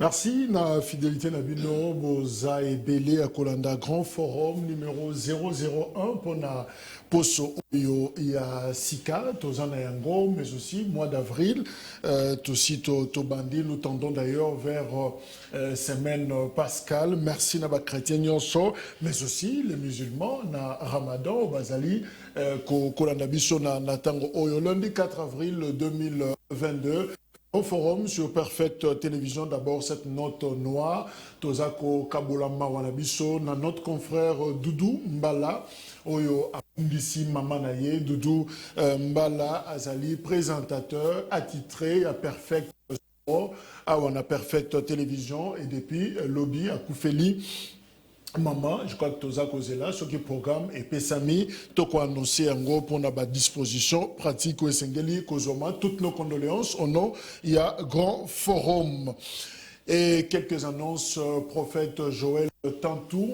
Merci, na fidélité na bino, boza et belé à Kolanda Grand Forum numéro 001 pour na poso oyo ya Sika, tozana yango, mais aussi mois d'avril, aussi to bandi, nous tendons d'ailleurs vers semaine pascale. Merci na ba chrétien nyonso, mais aussi les musulmans na Ramadan Bazali Kolanda biso na tango oyo lundi 4 avril 2022. Au forum sur Perfect Télévision, d'abord cette note noire, Tozako Kabolama Wanabiso, notre confrère Doudou Mbala, Oyo Abundisi Mamanaye, Doudou Mbala Azali, présentateur attitré à Perfect Télévision, et depuis Lobby à Koufeli. Maman, je crois que tu as causé là, ce qui programme et Pessami, tu as annoncé en gros pour notre disposition pratique ou Sengeli, Kozoma, toutes nos condoléances. Au nom, il y a grand forum. Et quelques annonces, prophète Joël Tantou,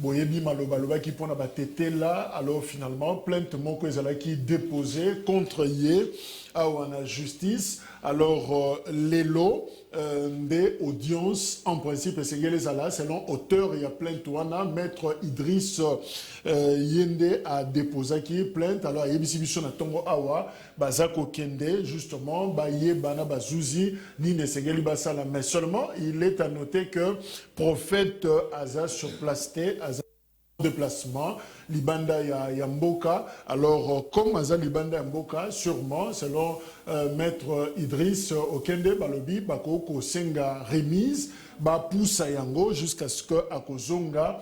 Boyebi Malobaloba qui pour notre tété là, alors finalement, plainte Moko qui déposé contre Yé, à la justice. Alors, les lots des audiences, en principe, c'est selon auteur, il y a plainte ouana, maître Idriss Yende a déposé qui plainte. Alors, il y a une Tongo Awa, Bazako Kende, justement, Baye Bana Bazouzi, Nine Segeli Basala. Mais seulement, il est à noter que prophète Aza surplasté, Aza déplacement, Libanda Yamboka. Alors, comme Aza Libanda Yamboka, sûrement, selon maître Idriss Okende Balobi, Bakoko Senga remise, Poussa Yango, jusqu'à ce que Akozonga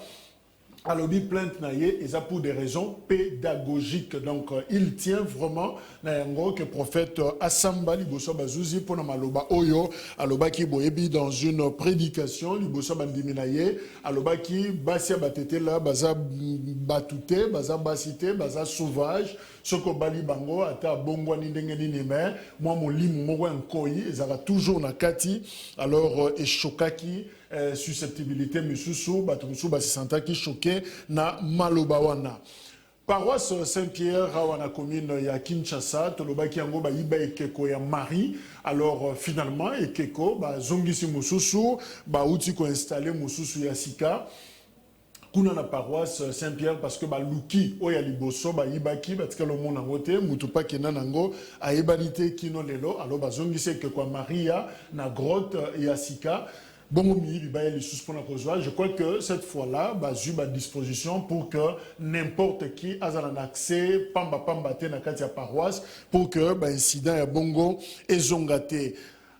Alobi plainte naye, et ça pour des raisons pédagogiques. Donc, il tient vraiment nayango que prophète Assamba Liboso Bazouzi pour Maloba Oyo, Aloba ki boyebi dans une prédication, Liboso Bandiminaye, Aloba ki Basia Batete la, Baza Batute, Baza Basite, Baza Sauvage, Soko Bali Bango, Ata Bongwa Nindengeni Nime, moi mon lim Mouwa Nkoyi, ils aura toujours Nakati, alors et Shokaki, susceptibilité Misusu, Batumusu Basisanta qui choqué na Malobawana. Paroisse Saint-Pierre, Rawana commune ya Kinshasa, Tolobaki Yango ba Iba Ekeko ya Marie. Alors finalement, Ekeko, ba Zongisi Mususu, ba Outiko installé Mususu ya Sika. Kuna na paroisse Saint-Pierre parce que ba Luki oya liboso ba Ibaki batika lo mona ngote mutupa kena nango a ebalite kino lelo alors ba Zongisi Ekeko Maria na grotte ya Sika. Je crois que cette fois-là, j'ai eu à disposition pour que n'importe qui ait un accès, pamba na katia paroisse, pour que l'incident ya bongo et zongate.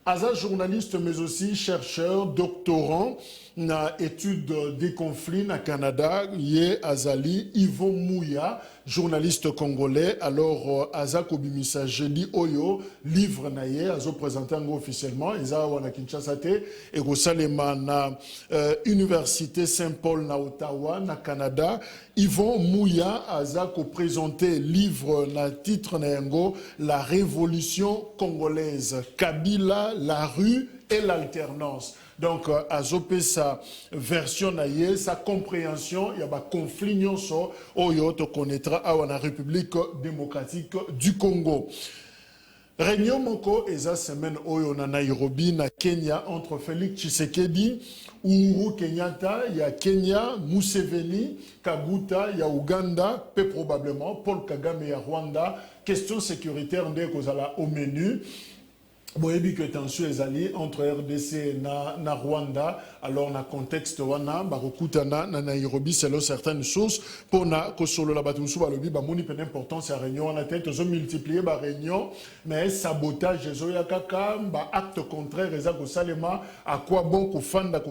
Aza journaliste mais aussi chercheur, doctorant na étude des conflits na Canada, Yé Azali, Yvon Mouya, journaliste congolais. Alors Aza Kobimisa Jeli Oyo, livre na Yé, Azo présenté officiellement, Eza wana Kinshasa te, et Rosalema na Université Saint-Paul na Ottawa, na Canada. Yvon Mouya, Aza ko présenté livre na titre na yango, La Révolution congolaise, Kabila, la rue et l'alternance. Donc, azopé sa version naïe, sa compréhension, il y a un conflit nyonso, oyo to connaîtra à la République démocratique du Congo. Réunion Moko eza semaine oyo na Nairobi na Kenya entre Félix Tshisekedi, Uhuru Kenyatta, il y a Kenya, Museveni, Kaguta, il y a Ouganda, peu probablement Paul Kagame et Rwanda. Question sécuritaire au menu. Boyebi que tension est allée entre RDC et na Rwanda, alors na contexte wana barokutana na Nairobi selon certaines sources pour na kosolo la batumsu balobi ba moni pe d'importance à réunion on a tête aux multiplier ba réunion mais sabotage ezoya kaka ba acte contraire eza ko salema à quoi bon ko fanda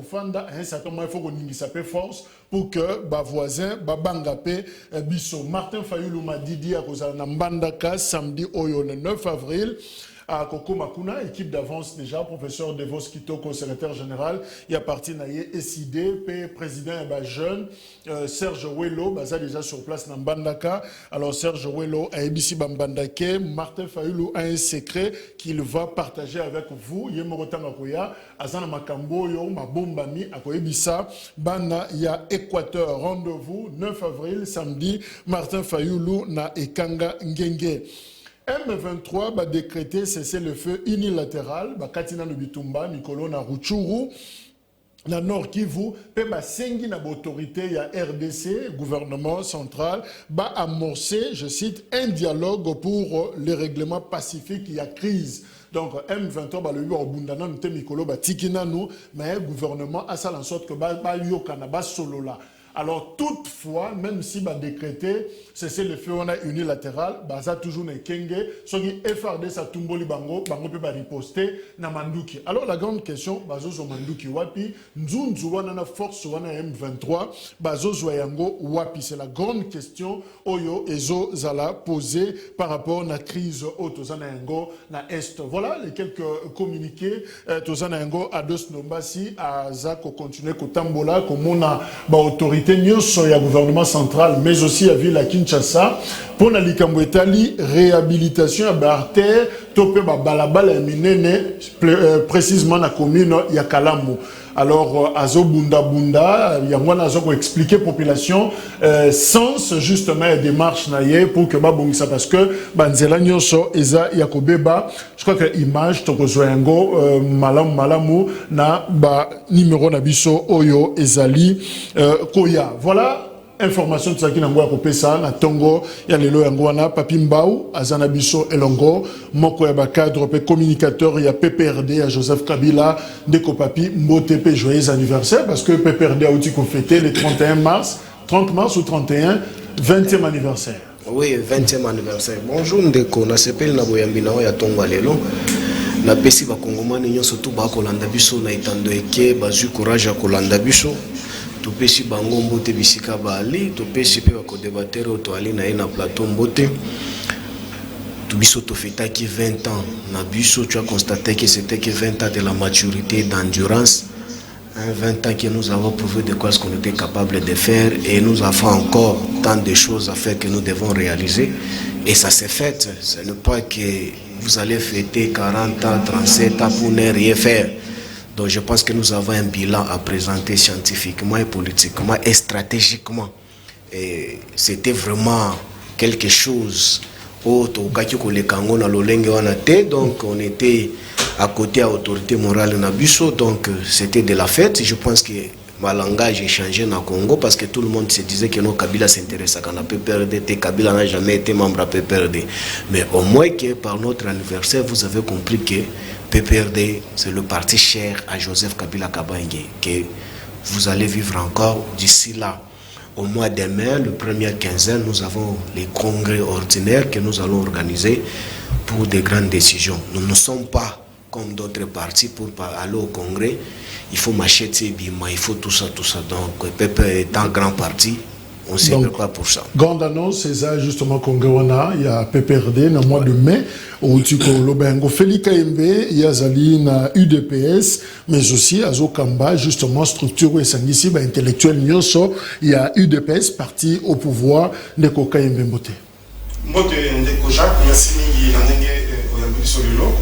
un certain moment il faut qu'on ningisa pe force pour que ba voisin ba bangape biso Martin Fayulu Madidi a kozala na Mbandaka samedi oyo le 9 avril à Koko Makuna, équipe d'avance déjà, professeur Devos Kitoko, secrétaire général, il y a parti naïe SID, président et jeune, Serge Welo, baza déjà sur place dans Mbandaka. Alors Serge Welo a ebisi Bambandake, Martin Fayulu a un secret qu'il va partager avec vous. Yemorotanga Koya, Azana Makambo, Yo, Mabombami, Akoebisa, Bana, il y a Équateur, rendez-vous 9 avril, samedi, Martin Fayulu na Ekanga Ngenge. M23 va décréter cessez-le-feu unilatéral, Katina Nubitumba, Mikolo na Ruchuru, na Nord Kivu, pe ba sengi na autorité ya RDC, gouvernement central, va amorcer, je cite, un dialogue pour le règlement pacifique, il y a crise. Donc M23 ba le yo bundana nte Mikolo ba tikina nous, mais le gouvernement a ça en sorte que ba yo kanaba solo là. Alors, toutefois, même si va décréter cessez-le-feu unilatéral, ça toujours n'est kenge, ce qui FRD sa tumboli bango peut pas riposter na manduki. Alors la grande question, bazo zo manduki wapi, nzunzu wana na force wana M23, bazo zo yango wapi, c'est la grande question oyo ezo zala posée par rapport à la crise au tozana yango na est. Voilà les quelques communiqués tozana yango ados nombasi a zako continuer kotambola komona ba autorité nyonso ya gouvernement central mais aussi à ville à Kinshasa pour na likambo etali réhabilitation ya barter topé ba balabala ya minene précisément na commune ya Kalamu. Alors azo bunda bunda yangwana azo ko expliquer population sens justement la démarche naie pour que ba bongisa parce que banzela nyonso eza ya kobeba. Je crois que image to yango malamu na ba numéro na biso oyo ezali koya. Voilà information de ça qui n'envoie copier ça na tongo ya lelo yangwana papi mbau azana biso elongo moko ya ba cadre pe communicateur ya PPRD ya Joseph Kabila ndeko papi mbote pe joyeux anniversaire parce que PPRD a aussi fêté le 30 mars ou 31 20e anniversaire. Oui, 20e anniversaire. Bonjour ndeko na sepeli na boyambi na ya tongo lelo na pesi ba kongomani nyonso tu ba kolanda biso na itando eke bazu courage ya kolanda biso. Topesi bango mbote bisika bali topesi pe bako débatteur to ali na ina plateau mbote tubiso to fetaki 20 ans na biso tu as constaté que c'était que 20 ans de la maturité d'endurance 20 ans que nous avons prouvé de quoi ce qu'on était capable de faire et nous avons encore tant de choses à faire que nous devons réaliser et ça s'est fait. Ce n'est pas que vous allez fêter 40 ans 37 ans pour ne rien faire. Donc je pense que nous avons un bilan à présenter scientifiquement et politiquement et stratégiquement. Et c'était vraiment quelque chose. Donc on était à côté de l'autorité morale Nabuso, donc c'était de la fête. Je pense que ma langage est changé dans le Congo parce que tout le monde se disait que nos Kabila s'intéresse à la PPRD. Kabila n'a jamais été membre de PPRD. Mais au moins que par notre anniversaire, vous avez compris que PPRD, c'est le parti cher à Joseph Kabila Kabange, que vous allez vivre encore d'ici là. Au mois de mai, le premier quinzaine, nous avons les congrès ordinaires que nous allons organiser pour des grandes décisions. Nous ne sommes pas comme d'autres partis pour aller au congrès. Il faut m'acheter, il faut tout ça. Donc, PP est un grand parti. On ne sait pas pour ça. Grande annonce, c'est ça justement congrès il y a PPRD dans le mois de mai où tu Lobengo Félix Kaimbe, il y a Zaline UDPS, mais aussi à Zokamba justement structure et sanguici intellectuel Nyoso, il y a UDPS parti au pouvoir de Kaimbe Mbote. Mbote ndeko Jacques, merci mingi na ndenge oyambi solilo.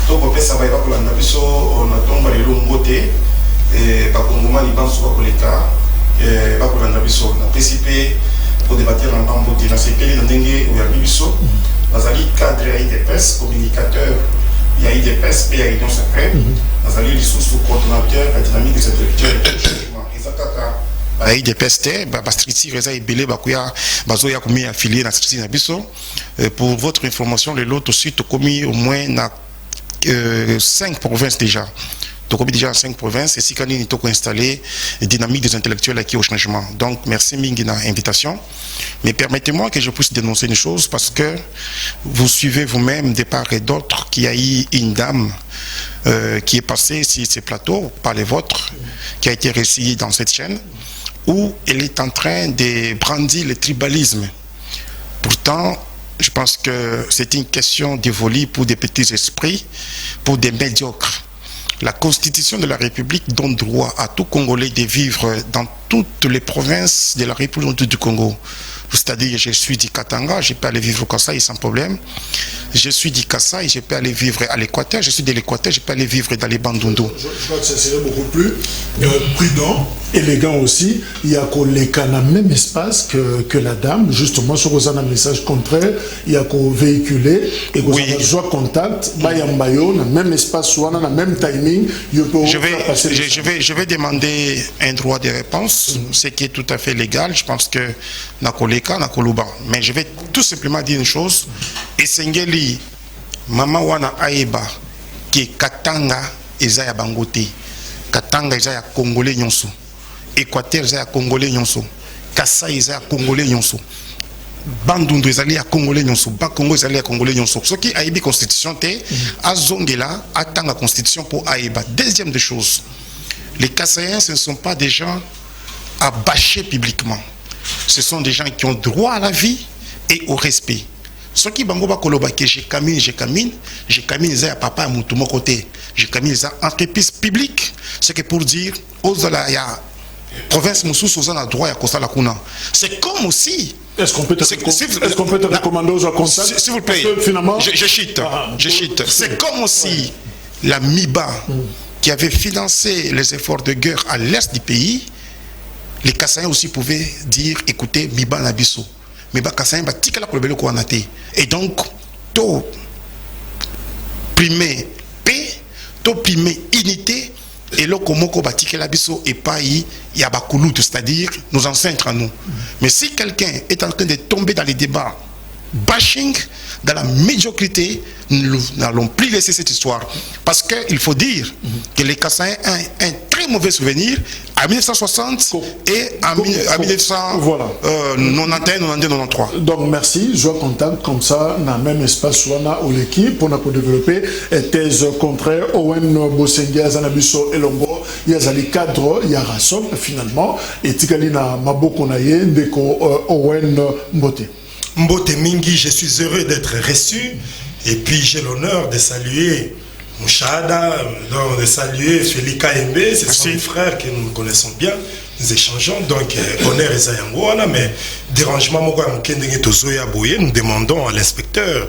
To kopesa ba ko landa biso on atomba lelo Mbote et ba kongoma libanso ba koleka ba kolanda biso na PCP pour débattre en Mbote na sepeli na ndenge oyambi biso. Bazali cadre ya IDPS, communicateur ya IDPS et ya Union Sacrée. Bazali lisusu coordonnateur la dynamique des intellectuels et changement. Ezakaka ba IDPS te ba structure eza ebele bakuya bazoya komi affilié na structure na biso. Pour votre information, le lot aussi to commis au moins na 5 provinces déjà. Donc, déjà 5 provinces, et si quand on a installé une dynamique des intellectuels qui au changement. Donc, merci Mingi pour l'invitation. Mais permettez-moi que je puisse dénoncer une chose parce que vous suivez vous-même de part et d'autre qu'il y a eu une dame qui est passée sur ces plateaux, par les vôtres, qui a été récitée dans cette chaîne, où elle est en train de brandir le tribalisme. Pourtant, je pense que c'est une question d'évoluer pour des petits esprits, pour des médiocres. La Constitution de la République donne droit à tout Congolais de vivre dans toutes les provinces de la République du Congo. C'est-à-dire, je suis du Katanga, je peux aller vivre au Kasaï sans problème. Je suis du Kasaï, je peux aller vivre à l'Équateur. Je suis de l'Équateur, je peux aller vivre dans les Bandundu. Je crois que ça serait beaucoup plus prudent, élégant aussi. Il y a qu'on a même espace que la dame, justement, sur un message contraire, il y a qu'on véhiculer et qu'on soit contact, bayambayo, dans le même espace, soit dans le même timing. Je vais demander un droit de réponse, ce qui est tout à fait légal. Je pense que mais je vais tout simplement dire une chose. Et Sengeli, Mama Wana Aeba, qui Katanga, Ezaya Bangote, Katanga, Ezaya Congolais Nyonso, Équateur, Ezaya Congolais Nyonso, Kasaï, Ezaya Congolais Nyonso, Bandundu, Ezaya Congolais Nyonso, Bakongo, Ezaya Congolais Nyonso. Ce qui a été constitution, à Zongela, attend la constitution pour Aeba. Deuxième des choses, les Kassaïens, ce ne sont pas des gens à bâcher publiquement. Ce sont des gens qui ont droit à la vie et au respect. Ce qui bango ba koloba que je camine, ils à papa à mon côté. Je camine les entreprises publiques. C'est que pour dire, aux ya province Moussous, aux a droit à Costa la Kuna. C'est comme aussi. Est-ce qu'on peut te recommander aux conseils? S'il vous plaît, finalement, je chite. C'est comme aussi la MIBA qui avait financé les efforts de guerre à l'est du pays. Les Kassaïens aussi pouvaient dire, écoutez, Miba Nabiso. Miba Kassaïen, bah, tika la kolobelo ko anate. Et donc, to primer paix, to primer unité, et là, comment ko ba tika la biso et pas y a bakoulout, c'est-à-dire nos ancêtres à nous. Mais si quelqu'un est en train de tomber dans les débats, bashing, dans la médiocrité, nous n'allons plus laisser cette histoire. Parce qu'il faut dire que les Kassaïens ont un très mauvais souvenir à 1960 et à 1991-93. Donc merci, je contacte comme ça dans le même espace soit ou l'équipe pour développer thèse contraire. Owen Bosengia Zanabiso Elongo, il y a les cadres, il y a Rassom finalement, et Tikalina Maboko Naye, Ndeko Owen Mbote. Mbote Mingi, je suis heureux d'être reçu et puis j'ai l'honneur de saluer Mouchada, de saluer Félix Kaembe, c'est son frère que nous connaissons bien, nous échangeons, donc honneur et Zayangoana, mais dérangement, nous demandons à l'inspecteur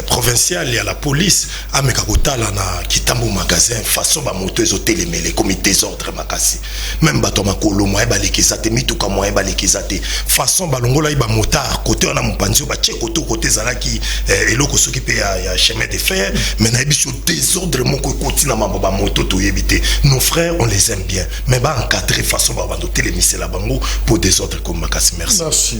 provincial et à la police, à Mekabotala, qui tambo magasin, façon ba moteuse hôtel et les comités d'ordre makasi. Même batoma kolo moi ba lekizate mituka moi ba lekizate. Façon balongola iba motard côté on a mon panzio ba check côté zalaki eloko soki pe ya chemin de fer, mais na biso désordre mon côté na ba moto to éviter. Nos frères on les aime bien, mais ba encadrer façon ba hôtel et la bango pour désordre comme makasi. Merci.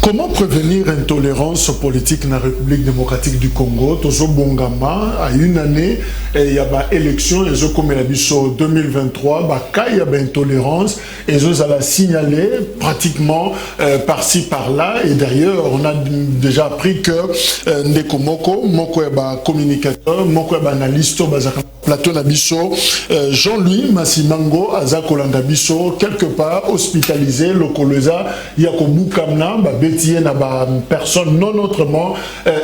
Comment prévenir l'intolérance politique dans la République démocratique du Congo? Tozo Bongama, à une année, il y a une élection, et comme la biso 2023, il y a une intolérance, et ils ont signalé pratiquement par-ci par-là, et d'ailleurs, on a déjà appris que Ndeko Moko est communicateur, Moko est analyste, plateau Nabiso, Jean-Louis Massimango, Azako Landabiso, quelque part hospitalisé, le Koloza, Yakobu Kamna, personne non autrement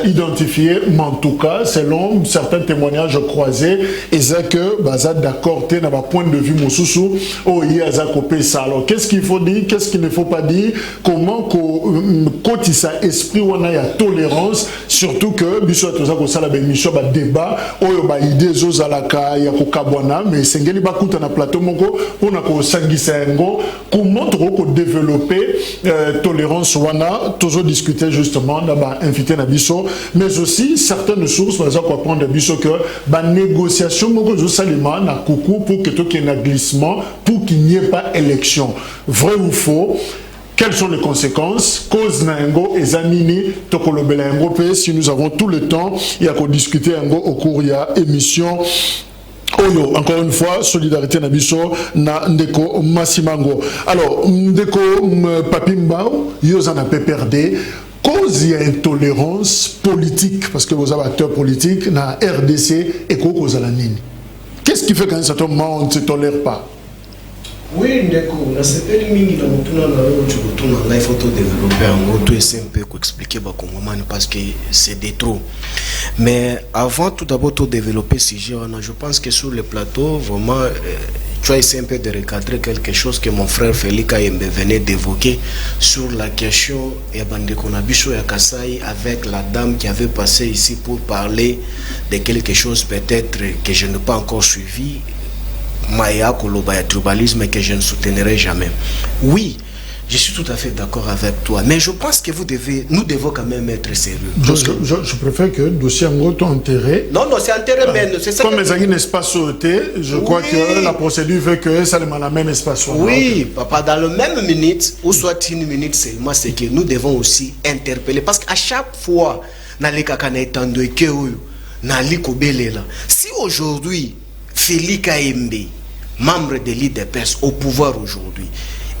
identifiée, mais en tout cas, selon certains témoignages croisés, et c'est que d'accord, tu as un point de vue, Moussoussou, oh, il y a ça. Alors, qu'est-ce qu'il faut dire, qu'est-ce qu'il ne faut pas dire, comment, quand il s'est esprit, on a tolérance, surtout que, bisous à tous ça, ça, la mission, débat, oh, il y a idée, zozalaka, il y a kabwana, mais c'est ngeli bakuta na plateau moko, on a ko sangisa ngo, comment développer tolérance wana. Toujours discuter justement d'abord invité Nabiso, mais aussi certaines sources par exemple apprendre Nabiso que la négociation beaucoup salima na coucou pour que tout ait un glissement pour qu'il n'y ait pas élection. Vrai ou faux? Quelles sont les conséquences? Cause Nango et Zanini, Tokolobela Ngo, si nous avons tout le temps, il y a qu'on discuter au cours de l'émission. Oyo, encore une fois, solidarité Nabiso na Ndeko Massimango. Alors, Ndeko Papimbao, Yozana PPRD, cause il y a intolérance politique, parce que vous avez acteurs politiques, na RDC et cause à la nini. Qu'est-ce qui fait qu'à un certain moment on ne se tolère pas? Oui, Ndeko, na sepeli mingi na mutuna na leo chukutuna na photo développer en auto SMP pour expliquer ba Congomani parce que c'est des trop. Mais avant tout d'abord de développer ce sujet, je pense que sur le plateau vraiment tu as essayé un peu de recadrer quelque chose que mon frère Félix Ayembe venait d'évoquer sur la question de Bandeko Nabiso et Kasai avec la dame qui avait passé ici pour parler de quelque chose peut-être que je n'ai pas encore suivi, Maya Koloba tribalisme, que je ne soutiendrai jamais. Oui, je suis tout à fait d'accord avec toi, mais je pense que nous devons quand même être sérieux. Je préfère que le dossier en gros soit enterré. Non, c'est enterré, mais c'est ça. Comme les amis espace sauté, je crois que la procédure veut que ça demande le même espace. Oui, papa, dans le même minute, ou soit une minute seulement, c'est que nous devons aussi interpeller. Parce qu'à chaque fois, si aujourd'hui, Félix Ayembe, membre de l'IDPS au pouvoir aujourd'hui,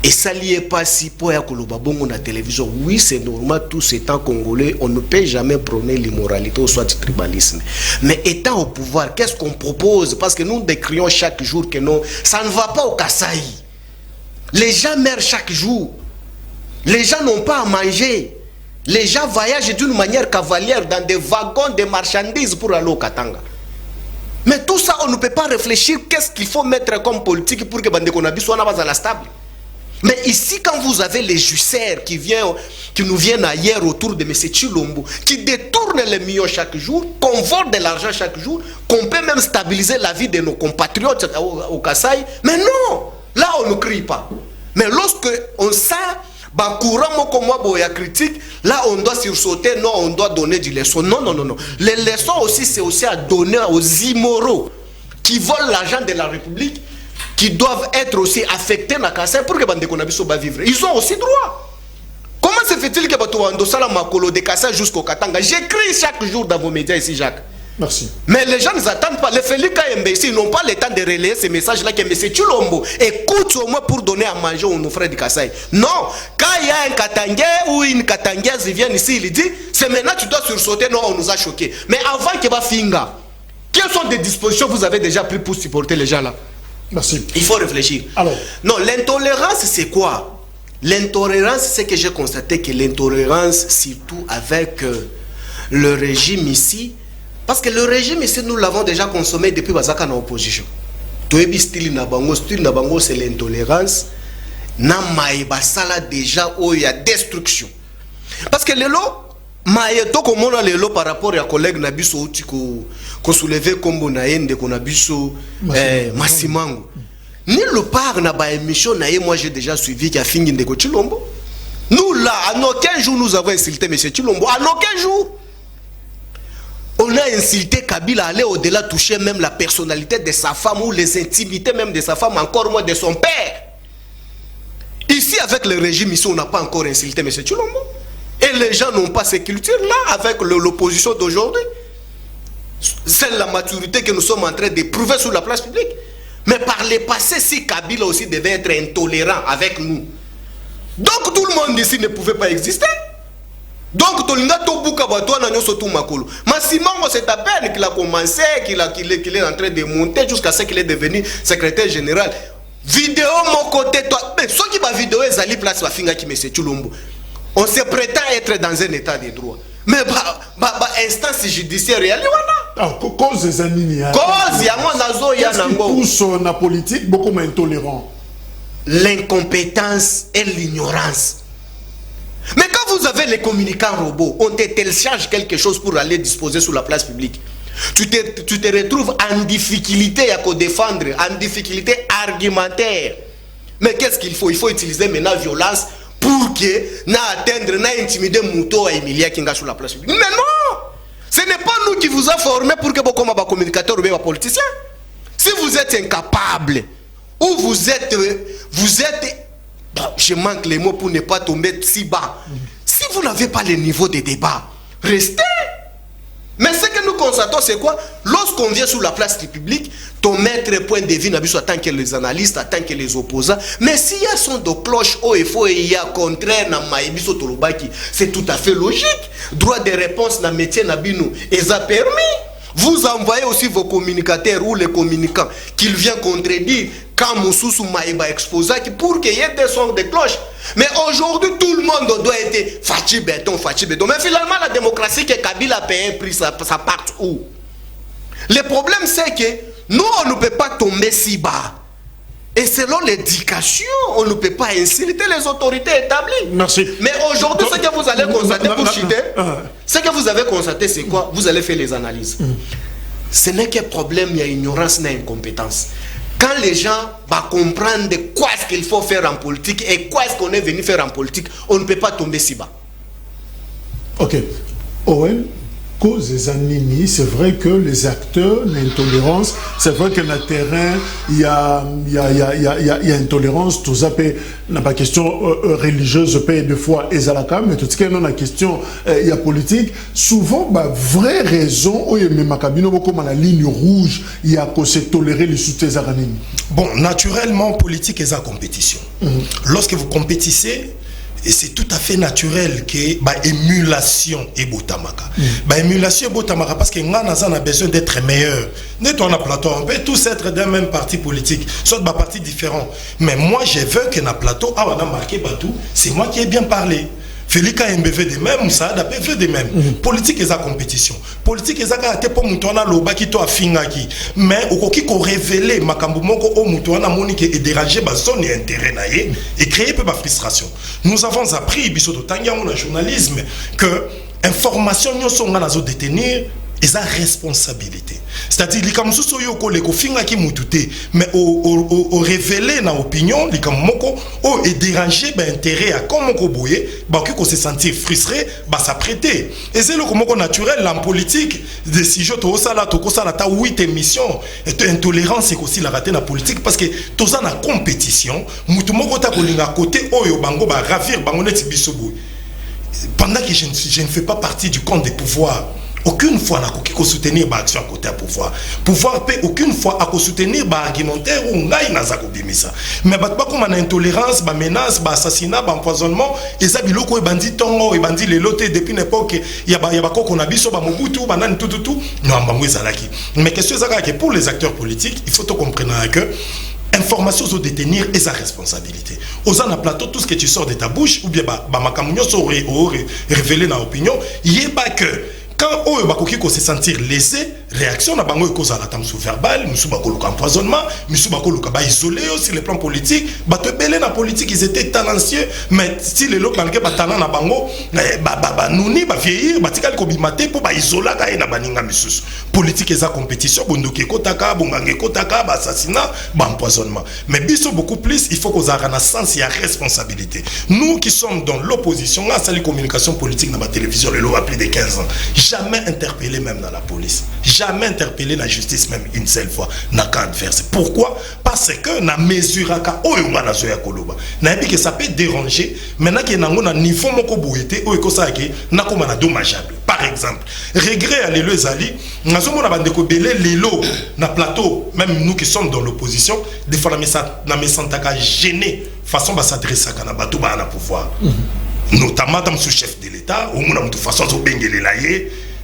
et ça n'y est pas si pour la télévision, oui c'est normal, tout ce temps congolais, on ne peut jamais prôner l'immoralité ou soit du tribalisme. Mais étant au pouvoir, qu'est-ce qu'on propose? Parce que nous décrions chaque jour que non, ça ne va pas au Kasaï. Les gens meurent chaque jour. Les gens n'ont pas à manger. Les gens voyagent d'une manière cavalière dans des wagons de marchandises pour aller au Katanga. Mais tout ça, on ne peut pas réfléchir qu'est-ce qu'il faut mettre comme politique pour que Bandeko Nabi soit à la stable. Mais ici, quand vous avez les jussaires qui nous viennent ailleurs autour de M. Chilombo, qui détournent les millions chaque jour, qu'on vole de l'argent chaque jour, qu'on peut même stabiliser la vie de nos compatriotes au Kasaï, mais non, là on ne crie pas. Mais lorsque on sent courant comme moi critique, là on doit sursauter, non, on doit donner des leçons. Non. Les leçons aussi, c'est aussi à donner aux immoraux qui volent l'argent de la République, qui doivent être aussi affectés dans le Kasaï pour que Bandeko Nabiso va vivre. Ils ont aussi droit. Comment se fait-il que Batoando Sala Makolo de Kasaï jusqu'au Katanga? J'écris chaque jour dans vos médias ici, Jacques. Merci. Mais les gens n'attendent pas. Les Félix Ayembe ici, ils n'ont pas le temps de relayer ces messages-là que M. Chilombo écoute au moins pour donner à manger aux nos frères du Kasaï. Non. Quand il y a un Katangais ou une Katangaise qui vient ici, il dit, c'est maintenant tu dois sursauter. Non, on nous a choqués. Mais avant qu'il va finga, quelles sont des dispositions que vous avez déjà prises pour supporter les gens là? Merci. Il faut réfléchir. Alors. Non, l'intolérance, c'est quoi? L'intolérance, c'est que j'ai constaté que l'intolérance, surtout avec le régime ici, parce que le régime ici, nous l'avons déjà consommé depuis Bazaka en opposition. Toebi style Nabango, c'est l'intolérance. Namaïbasala déjà où il y a destruction. Parce que le lot, Maïeto comme on a le lot par rapport à collègue Nabiso qu'on soulevait comme Bonaende, qu'on a biso Massimango. Ni le part na ba émission moi j'ai déjà suivi qui a fini de Chilombo. Nous là, en aucun jour nous avons insulté M. Chilombo. En aucun jour. On a insulté Kabila, aller au-delà, toucher même la personnalité de sa femme ou les intimités même de sa femme, encore moins de son père. Ici, avec le régime, ici, on n'a pas encore insulté M. Chilombo. Et les gens n'ont pas cette culture-là avec l'opposition d'aujourd'hui. C'est la maturité que nous sommes en train de prouver sur la place publique. Mais par le passé, si Kabila aussi devait être intolérant avec nous, donc tout le monde ici ne pouvait pas exister. Donc, Tolinga Tobuka Batouana Nyoso Makolo. Massimango, c'est à peine qu'il a commencé, qu'il est en train de monter jusqu'à ce qu'il est devenu secrétaire général. Vidéo, mon côté, toi. Mais ce qui va vidéo, ils allaient place la finga qui me s'est Chulombo. On se prétend être dans un état de droit. Mais, instance judiciaire, il y a cause des amis, cause, il y a mon nazo, il y a nango. Pousse la politique beaucoup moins intolérant. L'incompétence et l'ignorance. Mais quand vous avez les communicants robots, on te télécharge quelque chose pour aller disposer sur la place publique. Tu te retrouves en difficulté à défendre, en difficulté argumentaire. Mais qu'est-ce qu'il faut? Il faut utiliser maintenant la violence pour que na atteindre, na intimider Mouto à Emilia Kinga sur la place publique. Mais non! Ce n'est pas nous qui vous a formé pour que vous soyez un communicateur ou un politicien. Si vous êtes incapable, ou vous êtes je manque les mots pour ne pas tomber si bas. Si vous n'avez pas le niveau de débat, restez. Mais ce que nous constatons, c'est quoi? Lorsqu'on vient sur la place publique, ton maître point de vue, tant que les analystes, tant que les opposants, mais s'il y a son de cloche, il y a contraire, c'est tout à fait logique. Droit de réponse dans le métier, et ça permis. Vous envoyez aussi vos communicateurs ou les communicants qu'ils viennent contredire quand Moussoussou Maïba expose pour qu'il y ait des sons de cloche. Mais aujourd'hui, tout le monde doit être Fachi béton. Mais finalement, la démocratie que Kabila a payé un prix, ça part où? Le problème, c'est que nous, on ne peut pas tomber si bas. Et selon l'éducation, on ne peut pas insulter les autorités établies. Merci. Mais aujourd'hui, ce que vous allez constater pour chuter, ce que vous avez constaté, c'est quoi? Vous allez faire les analyses. Ce n'est qu'un problème, il y a ignorance, il y a incompétence. Quand les gens vont comprendre quoi est-ce qu'il faut faire en politique et quoi est-ce qu'on est venu faire en politique, on ne peut pas tomber si bas. Ok. Owen, cause des années, c'est vrai que les acteurs, l'intolérance, c'est vrai que dans le terrain, il y a intolérance, tout ça, n'a pas question religieuse, de foi, et zalaka, mais tout ce qui est dans la question, il y a politique. Souvent, vraie raison, même comme la ligne rouge, il y a qu'on se tolérer les soutiens zaranines. Bon, naturellement, politique est la compétition. Lorsque vous compétissez, et c'est tout à fait naturel que émulation et botamaka. Émulation et botamaka parce que Nganaza a besoin d'être meilleur. On a plateau, on peut tous être d'un même parti politique, soit de partis différents. Mais moi, je veux que na plateau, on a marqué Batou, c'est moi qui ai bien parlé. Félix Aimbe veut de même, Moussa Dapé veut de même. Politique est la compétition. Politique est la pour Moutouana Loba qui to afingaki. Mais au qui ko révéler makambo moko au Moutouana monique et déranger ba zone et intérêt naie et créer peu de frustration. Nous avons appris bisoto tangia mon journalisme que information nous sont na zo détenir et sa responsabilité. C'est-à-dire, les comme sous yoko les kofinga qui mutute, mais au révéler na opinion, les comme moko au et déranger ben intérêt à comme moko boyer, bah qui se sentir frustré, bah s'apprêter. Et c'est le moko naturel en politique. De si je to ça là, ta 8 émissions, et intolérance c'est aussi la rater la politique parce que tout ça na compétition, mutu moko ta kolinga côté oyo bango ba ravir bango net bisobo. Pendant que je ne fais pas partie du camp des pouvoirs. Aucune fois n'a qu'à soutenir l'action à côté à pouvoir. Pouvoir peut aucune fois à soutenir l'argumentaire ou n'a n'a bimisa. Mais pas comme une intolérance, une menace, un assassinat, un empoisonnement. Et ça biloko et bandit tongo et bandit les lotés depuis l'époque. Il y a qu'on a biso, mobutu, banane tout. Non, mais question c'est que pour les acteurs politiques, il faut comprendre que information aux détenir et sa responsabilité. Aux en plateau, tout ce que tu sors de ta bouche, ou bien makamunyo saurait révéler dans l'opinion, il y a pas que quand on va se sentir lésé, réaction na bango cause à la tame sous-verbale, nous bakolo empoisonnement, nous bakolo ba isolé sur le plan politique, bato belé na politique ils étaient talentueux, mais si les locaux malgré ba talent na bango, nuni ba vieillir, ba tikal ko bimate pour ba isola ka na baninga misusu. Politique eza compétition, bondoke kotaka, bongange kotaka, ba assassinat, ba empoisonnement. Mais biso beaucoup plus, il faut qu'on ait un sens et une responsabilité. Nous qui sommes dans l'opposition, là c'est la communication politique dans la télévision, le lot a plus de 15 ans. Jamais interpellé même dans la police. Jamais interpellé la justice même une seule fois. N'a qu'à adverse. Pourquoi? Parce que na mesure ka oyonga na zoya koloba. Na que ça peut déranger. Maintenant que na ngona niveau moko boité o ekosa ke na koma na dommageable. Par exemple, regret à l'élo ezali, na zomo na bande ko belé l'élo na plateau, même nous qui sommes dans l'opposition, des fois na me sentaka gêné façon ba s'adresser à na bato ba na pouvoir. Notamment dans sous chef de l'État, au moins de toute façon,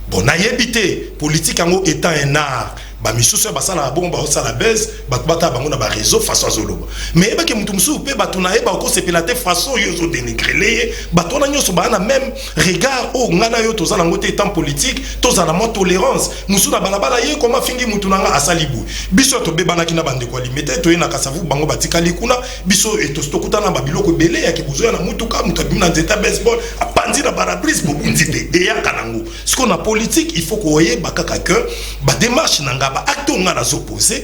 bon, n'a évité politique en étant un art. Ba misusu ba sala bon ba sala baisse ba bata bango na ba réseau façon zoloba mais ba ke mutu musu pe ba tuna e ba ko sepelate façon yo zo dénigrer ba tona nyoso ba na même regard o ngana yo to zala ngote étant politique to zala mo tolérance musu na balabala ye koma fingi mutu nanga asalibu biso to be bana kina bande ko limité to ina kasavu bango batikali kuna biso et to stokuta na ba biloko belé ya kibuzo na mutu ka mutu bina nzeta baseball apandi na parabrise bobunzi te e ya kanango ce qu'on a politique il faut ko ye ba kaka que ba démarche nanga acte on a opposé,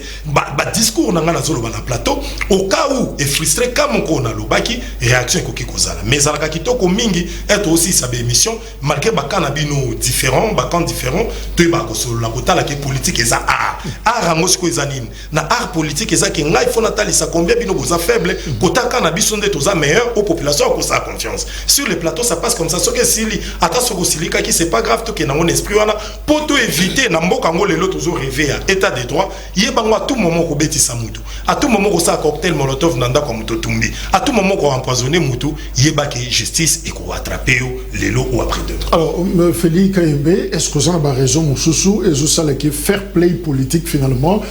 discours on a na plateau, au cas où est frustré comme on a l'obaki, réaction koki kozala. Mais à la kitoko mingi est aussi sa émission, malgré bakanabino différents, bakan différents, tu es sur la kota la politique et ça art rangosko ezanin. Na art politique et ça qui ngai faut natali ça combien bino boza faible, kota kanabison de toza meilleur aux populations pour sa confiance. Sur les plateaux ça passe comme ça, ce que sili, attention au silika qui c'est pas grave to que na mon esprit wana pour tout éviter na mboka ngo lelo toujours rêver état de droit, il y a à tout moment qu'on bêtise sa moutou, à tout moment qu'on sa cocktail molotov nanda comme moutou tumbi, à tout moment qu'on empoisonne moutou, il y a que justice et qu'on attrape les lots ou après deux. Alors, Félix Kaimbe, est-ce que vous avez raison, mon chouchou, et ça le fair play politique finalement,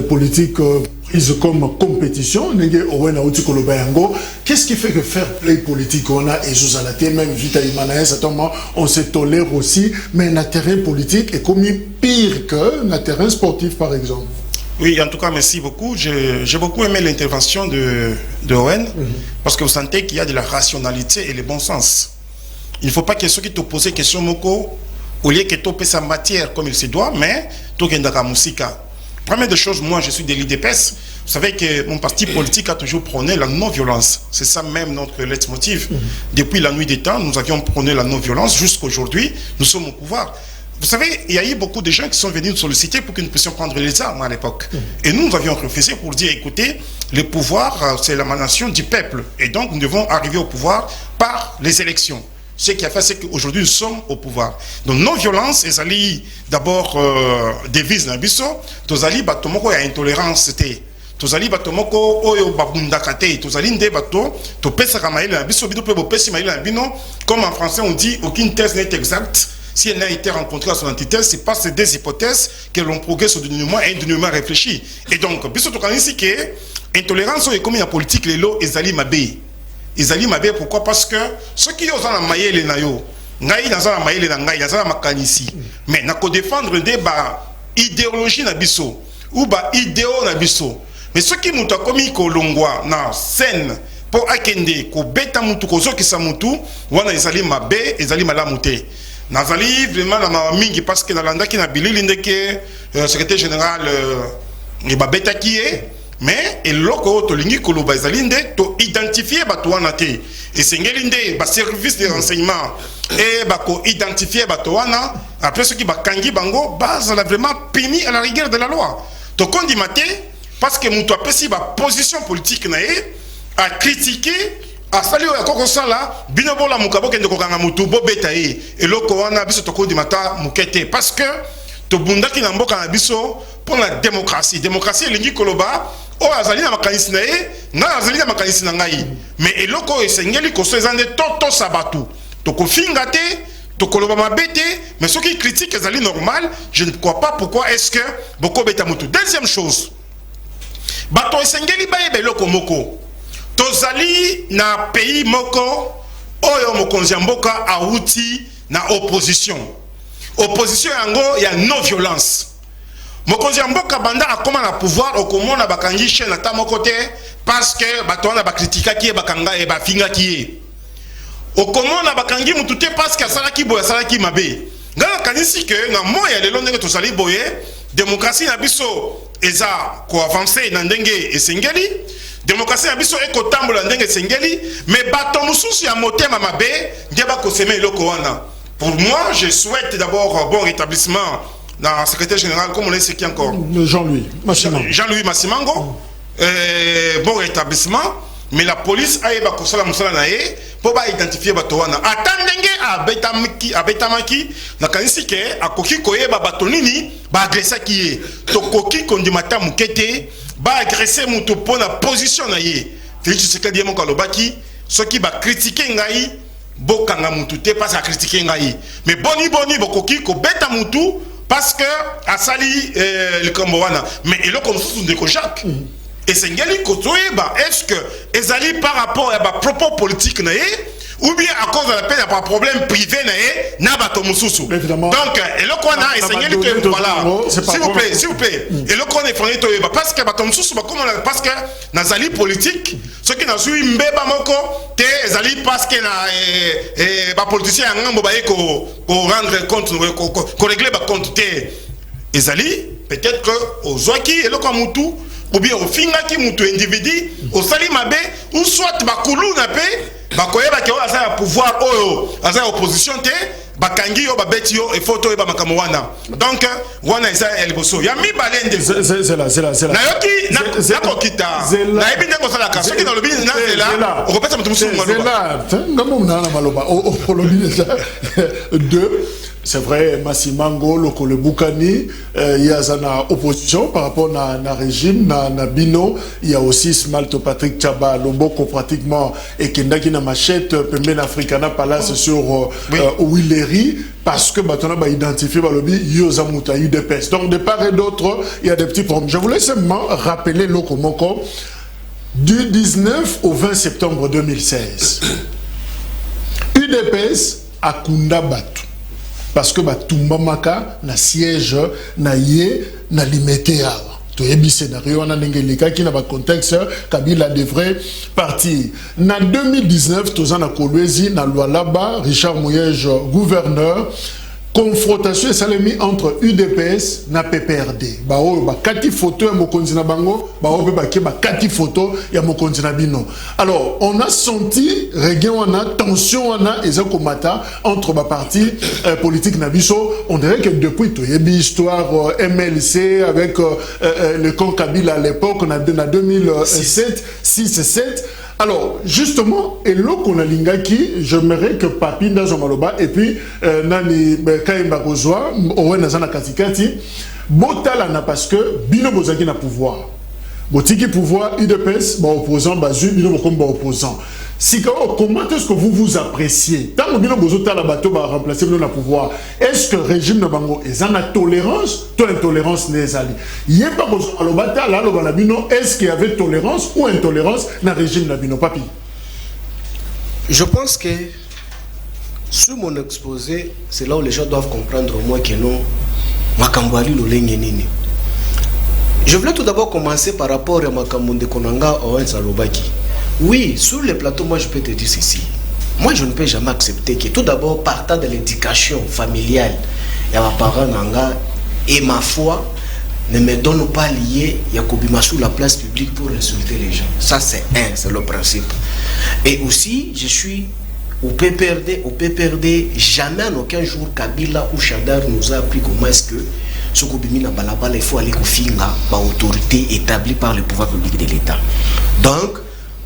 politique prise comme compétition, qu'est-ce qui fait que fair play politique on a et ça la même vite à Imanaïs, on se tolère aussi, mais un terrain politique est comme pire que un terrain sportif par exemple. Oui, en tout cas, merci beaucoup. J'ai beaucoup aimé l'intervention de Owen, parce que vous sentez qu'il y a de la rationalité et le bon sens. Il ne faut pas que ceux qui te posent question moko, au lieu que tu pèses sa matière comme il se doit, mais tu as musika. Première des choses, moi je suis de l'IDPS. Vous savez que mon parti politique a toujours prôné la non-violence. C'est ça même notre leitmotiv. Depuis la nuit des temps, nous avions prôné la non-violence. Jusqu'aujourd'hui, nous sommes au pouvoir. Vous savez, il y a eu beaucoup de gens qui sont venus nous solliciter pour que nous puissions prendre les armes à l'époque. Et nous avions refusé pour dire, écoutez, le pouvoir, c'est l'émanation du peuple. Et donc, nous devons arriver au pouvoir par les élections. Ce qui a fait, c'est qu'aujourd'hui, nous sommes au pouvoir. Donc, non-violence, et ça lit d'abord devise dans biso, tozali batomoko ya intolérance, c'était. Tozali batomoko oyo babundakate, tozali nde bato, to pesa kamaïle na biso, bido pe bo pesi maïle na bino, comme en français on dit, aucune thèse n'est exacte. Si elle n'a été rencontrée à son antithèse, c'est pas ces deux hypothèses que l'on progresse au dénouement et un dénouement réfléchi. Et donc, biso to kanisi que intolérance est comme une politique les lots ezali mabe. Ezali mabe pourquoi? Parce que ceux qui osent la maïle na yo, ngai dans la maïle na ngai, dans la makanisi. Mais na ko défendre des idéologie na biso ou idéo na biso. Mais ceux qui muta komi ko longwa na scène pour akende ko beta mutu ko zo ki sa mutu wana ezali mabe ezali malamu te. Nazali vraiment na mingi parce que na landa ki na bilili ndeke secrétaire général ba beta ki e mais eloko to lingi ko loba ezali nde to identifier bato wana te et sengeli nde ba service de renseignement et ba ko identifier bato wana après ceux qui ba kangi bango base la vraiment puni à la rigueur de la loi to kondi maté parce que mutu apesi ba position politique na e a critiquer a sali oya koko sala bino bola mukabo kende kokanga mutu bo beta e eloko wana biso to kondi mata mukete parce que to bundaki na mboka na biso pour la démocratie elingi koloba o azali na makanisi na e nga azali na makanisi na ngai mais eloko esengeli koso ezande toto sabatu to kofinga te to koloba mabete mais ceux qui critiquent ezali normal je ne crois pas pourquoi est-ce que boko beta mutu. Deuxième chose, bato esengeli baye beloko moko tozali na pays moko oyo mokonzi ya mboka auti na opposition yango ya non violence. Mokonzi ya mboka banda akoma na pouvoir okomona bakangi chaîne ata moko te parce que bato wana bakritika ki bakanga e bafinga ki okomona bakangi mutu te parce que asalaki boye asalaki mabe. Ngala kanisi que na moya lelo ndenge tozali boye démocratie na biso eza ko avancer na ndenge esengeli. Démocratie na biso ekotambola ndenge esengeli mais bato mususu ya motema mabe ndeba ko sema eloko wana. Pour moi, je souhaite d'abord bon rétablissement dans le secrétaire général, comme on l'a dit, qui encore Jean-Louis Massimango. Jean-Louis Massimango. Bon rétablissement, mais la police a éba kosala musala na ye pour ba identifier bato wana. Atandenge a betamaki na kanisi ke akoki koyeba bato nini ba agressa ki ye. To koki kondimata mukete ba agresser muto pona position na ye. Félix Tshisekedi mo kalobaki ceux qui ba critiquer ngai bokanga mutu te parce à critiquer ngai mais boni bokoki ko beta mutu parce que asali le kombowana mais eloko mususu ndeko Jacques et sengeli kotoyeba est-ce que ezali par rapport à ba propos politique na ye ou bien à cause de la peine par problème privé na ye na bato mususu. Donc eloko wana esengeli que voilà s'il vous plaît eloko wana efoni toyeba parce que bato mususu ba comme parce que nazali politique ceux qui nazui mbeba moko te ezali parce que na ba politicien ya ngambo ba ko rendre compte ko régler ba compte te ezali peut-être que ozwaki eloko mutu ou bien au finga qui mutu individu au sali mabe ou soit bakulu na pe bakoyeba ke aza ya pouvoir oyo aza opposition te bakangi yo babeti yo et photo eba makamo wana donc wana eza elboso ya mi balende c'est là na yoki na kokita na ebi ndeko sala ka soki na lobi na zela okopesa mutu musu ngalo c'est là ngamo na maloba o lobi déjà deux. C'est vrai, Massimango, le Boukani, il y a une opposition par rapport à régime, na Bino, il y a aussi Smalto Patrick Tchaba, Loboko pratiquement, et Kendaki na machette, Pemben Africana Palace sur Willery, parce que maintenant, on a identifié le Yozamuta, UDPS. Donc, de part et d'autre, il y a des petits problèmes. Je voulais seulement rappeler Lokomoko du 19 au 20 septembre 2016. UDPS à Kunda Batu. Parce que Tumba Maka na siège na ye na limité toyebi scénario wana ndenge lekaki na ba contexte Kabila devrait partir. Na 2019 tozana Kolwezi na Lualaba Richard Mouyej gouverneur. Confrontation salami entre UDPS na PPRD. Bao ba kati photo ya mokonzi na bango, bao pe ba ke ba kati photo ya mokonzi na bino. Alors, on a senti regain wana tension wana eza komata entre ba parti politique na biso. On dirait que depuis to yebi histoire MLC avec le camp Kabila à l'époque on a 2007 6 et 7. Alors, justement, et là qu'on a lingaki, j'aimerais que Papi Ndazomaloba et puis Nani Kaimba Rozwa, Owen Nazana Katikati, Botala na parce que Bino Bozaki na pouvoir. Botiki pouvoir, UDPS, opposant, Bazu, Bino Bokomba opposant. Si comment est-ce que vous vous appréciez? Tant que Bino Bozota la bateau va remplacer le pouvoir, est-ce que le régime de Bango est en tolérance? Toi, intolérance n'est pas. Il n'y a pas de est-ce qu'il y avait tolérance ou intolérance dans le régime de Bino Papi? Je pense que sur mon exposé, c'est là où les gens doivent comprendre au moins que non. Makambali Lolengenini. Je voulais tout d'abord commencer par rapport à Makambo de Konanga Owen Salobaki. Oui, sur le plateau, moi je peux te dire ceci. Moi je ne peux jamais accepter que tout d'abord, partant de l'éducation familiale, il y a ma parent Nanga et ma foi ne me donne pas lié Yakobima sur la place publique pour insulter les gens. Ça c'est le principe. Et aussi, je suis au PPRD, jamais en aucun jour Kabila ou Chadar nous a appris comment est-ce que ce Kobimi na balabala, il faut aller au finga, par autorité établie par le pouvoir public de l'État. Donc,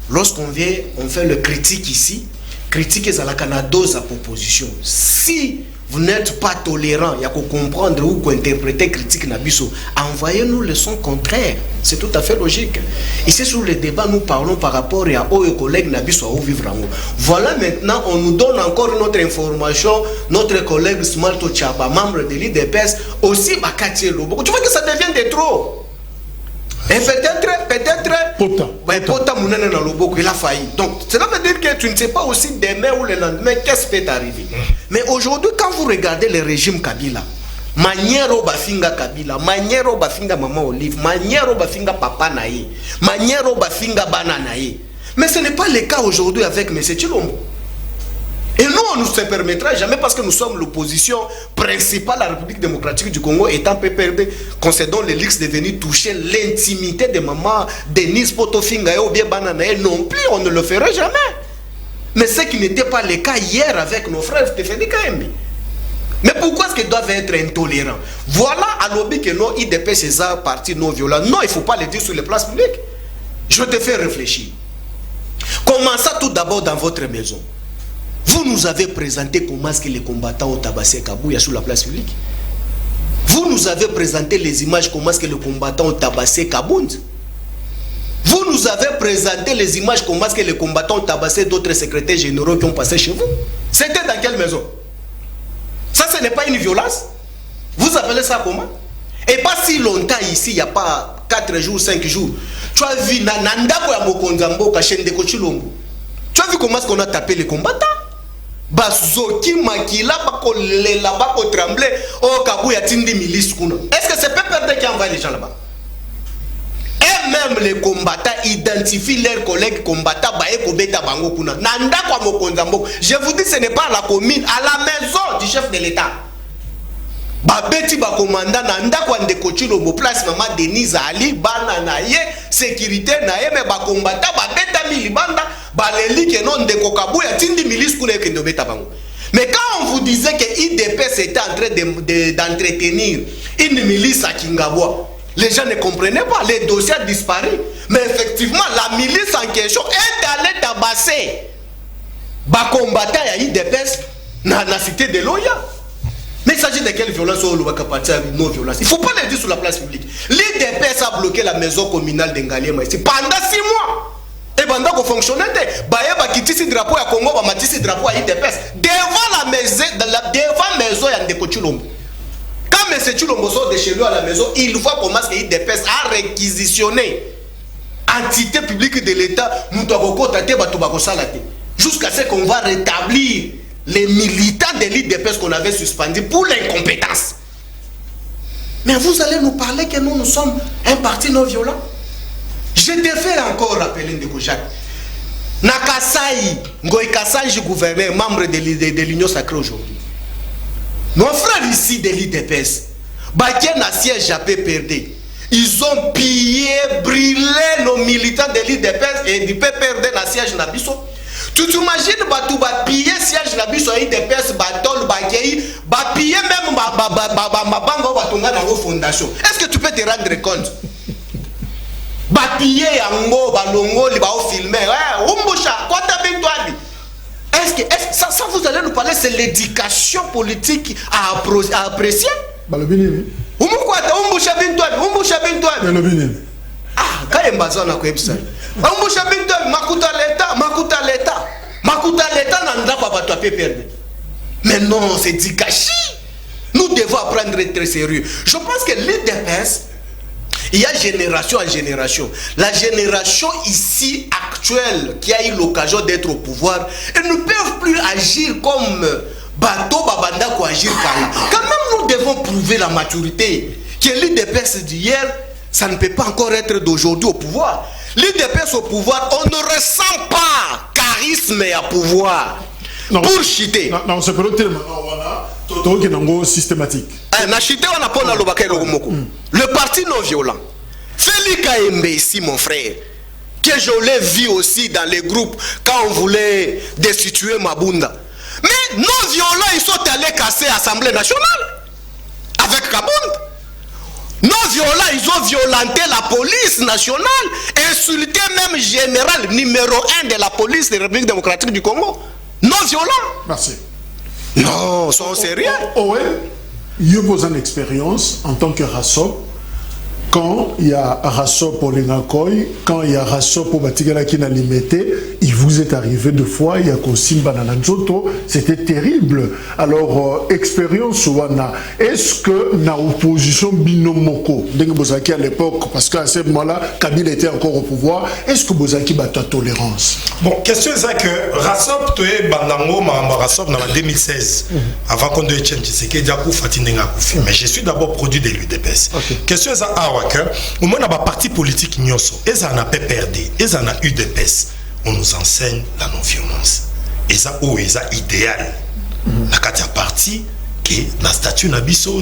lorsqu'on vient, on fait le critique ici, critique est à la Canada à proposition. Si vous n'êtes pas tolérant, il y a qu'à comprendre ou qu'à interpréter critique Nabiso, envoyez-nous le son contraire. C'est tout à fait logique. Ici, sur le débat, nous parlons par rapport à aux collègues Nabiso à vivre en haut. Voilà maintenant, on nous donne encore une autre information. Notre collègue Smalto Chaba, membre de l'IDPS, aussi Bakati Lobo. Tu vois que ça devient de trop. Et peut-être, Pota Mounene dans le Boko, il a failli. Donc, cela veut dire que tu ne sais pas aussi demain ou le lendemain qu'est-ce qui peut arriver. Mais aujourd'hui, quand vous regardez le régime Kabila, manière au bafinga Kabila, manière au bafinga Maman Olive, manière au bafinga Papa Naï, manière au bafinga Bananaï. Mais ce n'est pas le cas aujourd'hui avec M. Chilombo. Et nous, on ne se permettra jamais parce que nous sommes l'opposition principale à la République démocratique du Congo étant PPRD, concédant les luxe de venir toucher l'intimité de maman Denise Potofinga ou bien Bananae. Non plus, on ne le ferait jamais. Mais ce qui n'était pas le cas hier avec nos frères Stéphanie Kaembi. Mais pourquoi est-ce qu'ils doivent être intolérants? Voilà à l'objet que nos IDP, ces partis non violents. Non, il ne faut pas le dire sur les places publiques. Je te fais réfléchir. Commençons tout d'abord dans votre maison. Vous nous avez présenté comment est-ce que les combattants ont tabassé Kabouya sur la place publique. Vous nous avez présenté les images comment est-ce que les combattants ont tabassé Kabound. Vous nous avez présenté les images comment est-ce que les combattants ont tabassé d'autres secrétaires généraux qui ont passé chez vous. C'était dans quelle maison? Ça, ce n'est pas une violence. Vous appelez ça comment? Et pas si longtemps ici, il n'y a pas 4 jours, 5 jours. Tu as vu Nandako ya Mokonzambo, Kachende Kochilombo. Tu as vu comment est-ce qu'on a tapé les combattants? Bazoki Makila, Bako Lela, Bako Tremblay, Oh Kabouya Tindi Milice Kuna. Est-ce que c'est PPRD qui envoie les gens là-bas? Et même les combattants identifient leurs collègues combattants, Baeko Beta Bango Kuna. Nandako Mokonzambo. Je vous dis, ce n'est pas à la commune, à la maison du chef de l'État. Babeti ba commandant Nandako Ndekochilo, place maman Denise Ali, Bananaye, sécurité naye, mais ba combattant, Babeta Milibanda. Mais quand on vous disait que IDPS était en train d'entretenir une milice à Kingawa, les gens ne comprenaient pas, les dossiers ont disparu. Mais effectivement, la milice en question est allée tabasser les combattants à IDPS dans la cité de Loya. Mais il s'agit de quelle violence ou non violence? Il ne faut pas le dire sur la place publique. L'IDPS a bloqué la maison communale d'Engaliema ici pendant 6 mois. Et pendant qu'on fonctionnait, Bayeba qui tisse drapeau à Congo, va tisse drapeau à IDPS devant la maison, devant la maison de Kochulombo. Quand M. Chulombo sort de chez lui à la maison, il voit comment IDPS a réquisitionné entité publique de l'État, jusqu'à ce qu'on va rétablir les militants de l'IDPS qu'on avait suspendus pour l'incompétence. Mais vous allez nous parler que nous sommes un parti non violent. Je te fais encore rappeler Ndeko Jacques. Nakasai, Ngoï Kassanji, gouverneur, membre de l'Union Sacrée aujourd'hui. Nos frères ici de l'IDPS, Baké na siège à PPRD, ils ont pillé, brûlé nos militants de l'IDPS et du PPRD na siège na biso. Tu t'imagines Batou ba piller siège na biso IDPS, Batol, Baké, ba piller même ma bango batonga na vos fondations. Est-ce que tu peux te rendre compte? Ba piller yango, ba longo, li ba o filmer, umbusha, quoi t'as bien toi? Est-ce que ça vous allez nous parler, c'est l'éducation politique à apprécier? Balobini. Umbusha bien toi, umbusha bien toi. Balobini. Ah, quand il y a besoin de quoi umbusha bien toi, makuta l'état n'andra pas toi PPRD. Mais non, c'est du gâchis. Nous devons apprendre à être très sérieux. Je pense que l'IDPS, il y a génération en génération. La génération ici actuelle qui a eu l'occasion d'être au pouvoir, ils ne peuvent plus agir comme Bato Babanda pour agir quand même nous devons prouver la maturité. Que l'IDPS d'hier, ça ne peut pas encore être d'aujourd'hui au pouvoir. L'IDPS au pouvoir, on ne ressent pas charisme et à pouvoir. Non, pour chiter. Non, c'est pas le terme. C'est systématique. Le parti non violent. Félix Kaembe ici, mon frère, que je l'ai vu aussi dans les groupes quand on voulait destituer Mabunda. Mais non violents, ils sont allés casser l'Assemblée nationale avec Kabund. Non violents, ils ont violenté la police nationale, insulté même général numéro 1 de la police de la République démocratique du Congo. Non violents. Merci. Non, sont sérieux. Ouais, il y a une expérience en tant que Rassop. Quand il y a Rassop pour les Nakoy, quand il y a Rassop pour Batigala qui n'a limité, il vous est arrivé deux fois, il y a Kosim Banana Njoto, c'était terrible. Alors, expérience Wana, est-ce que na opposition Binomoko, Dengue Bozaki à l'époque, parce qu'à ce moment-là, Kabila était encore au pouvoir, est-ce que Bozaki bat ta tolérance? Bon, question c'est que Rassop, tu es Bandango, Mahamba Rassop, dans 2016, avant qu'on ait Tchem Tshisekedi, Diakou Fatinenga Koufi. Mais je suis d'abord produit de l'UDPS. Question c'est au moins, on a un parti politique, ils en a PPRD, ils en a UDPS. On nous enseigne la non-violence. Et ça, ils ont idéal. La carte parti, qui la statut Nabiso,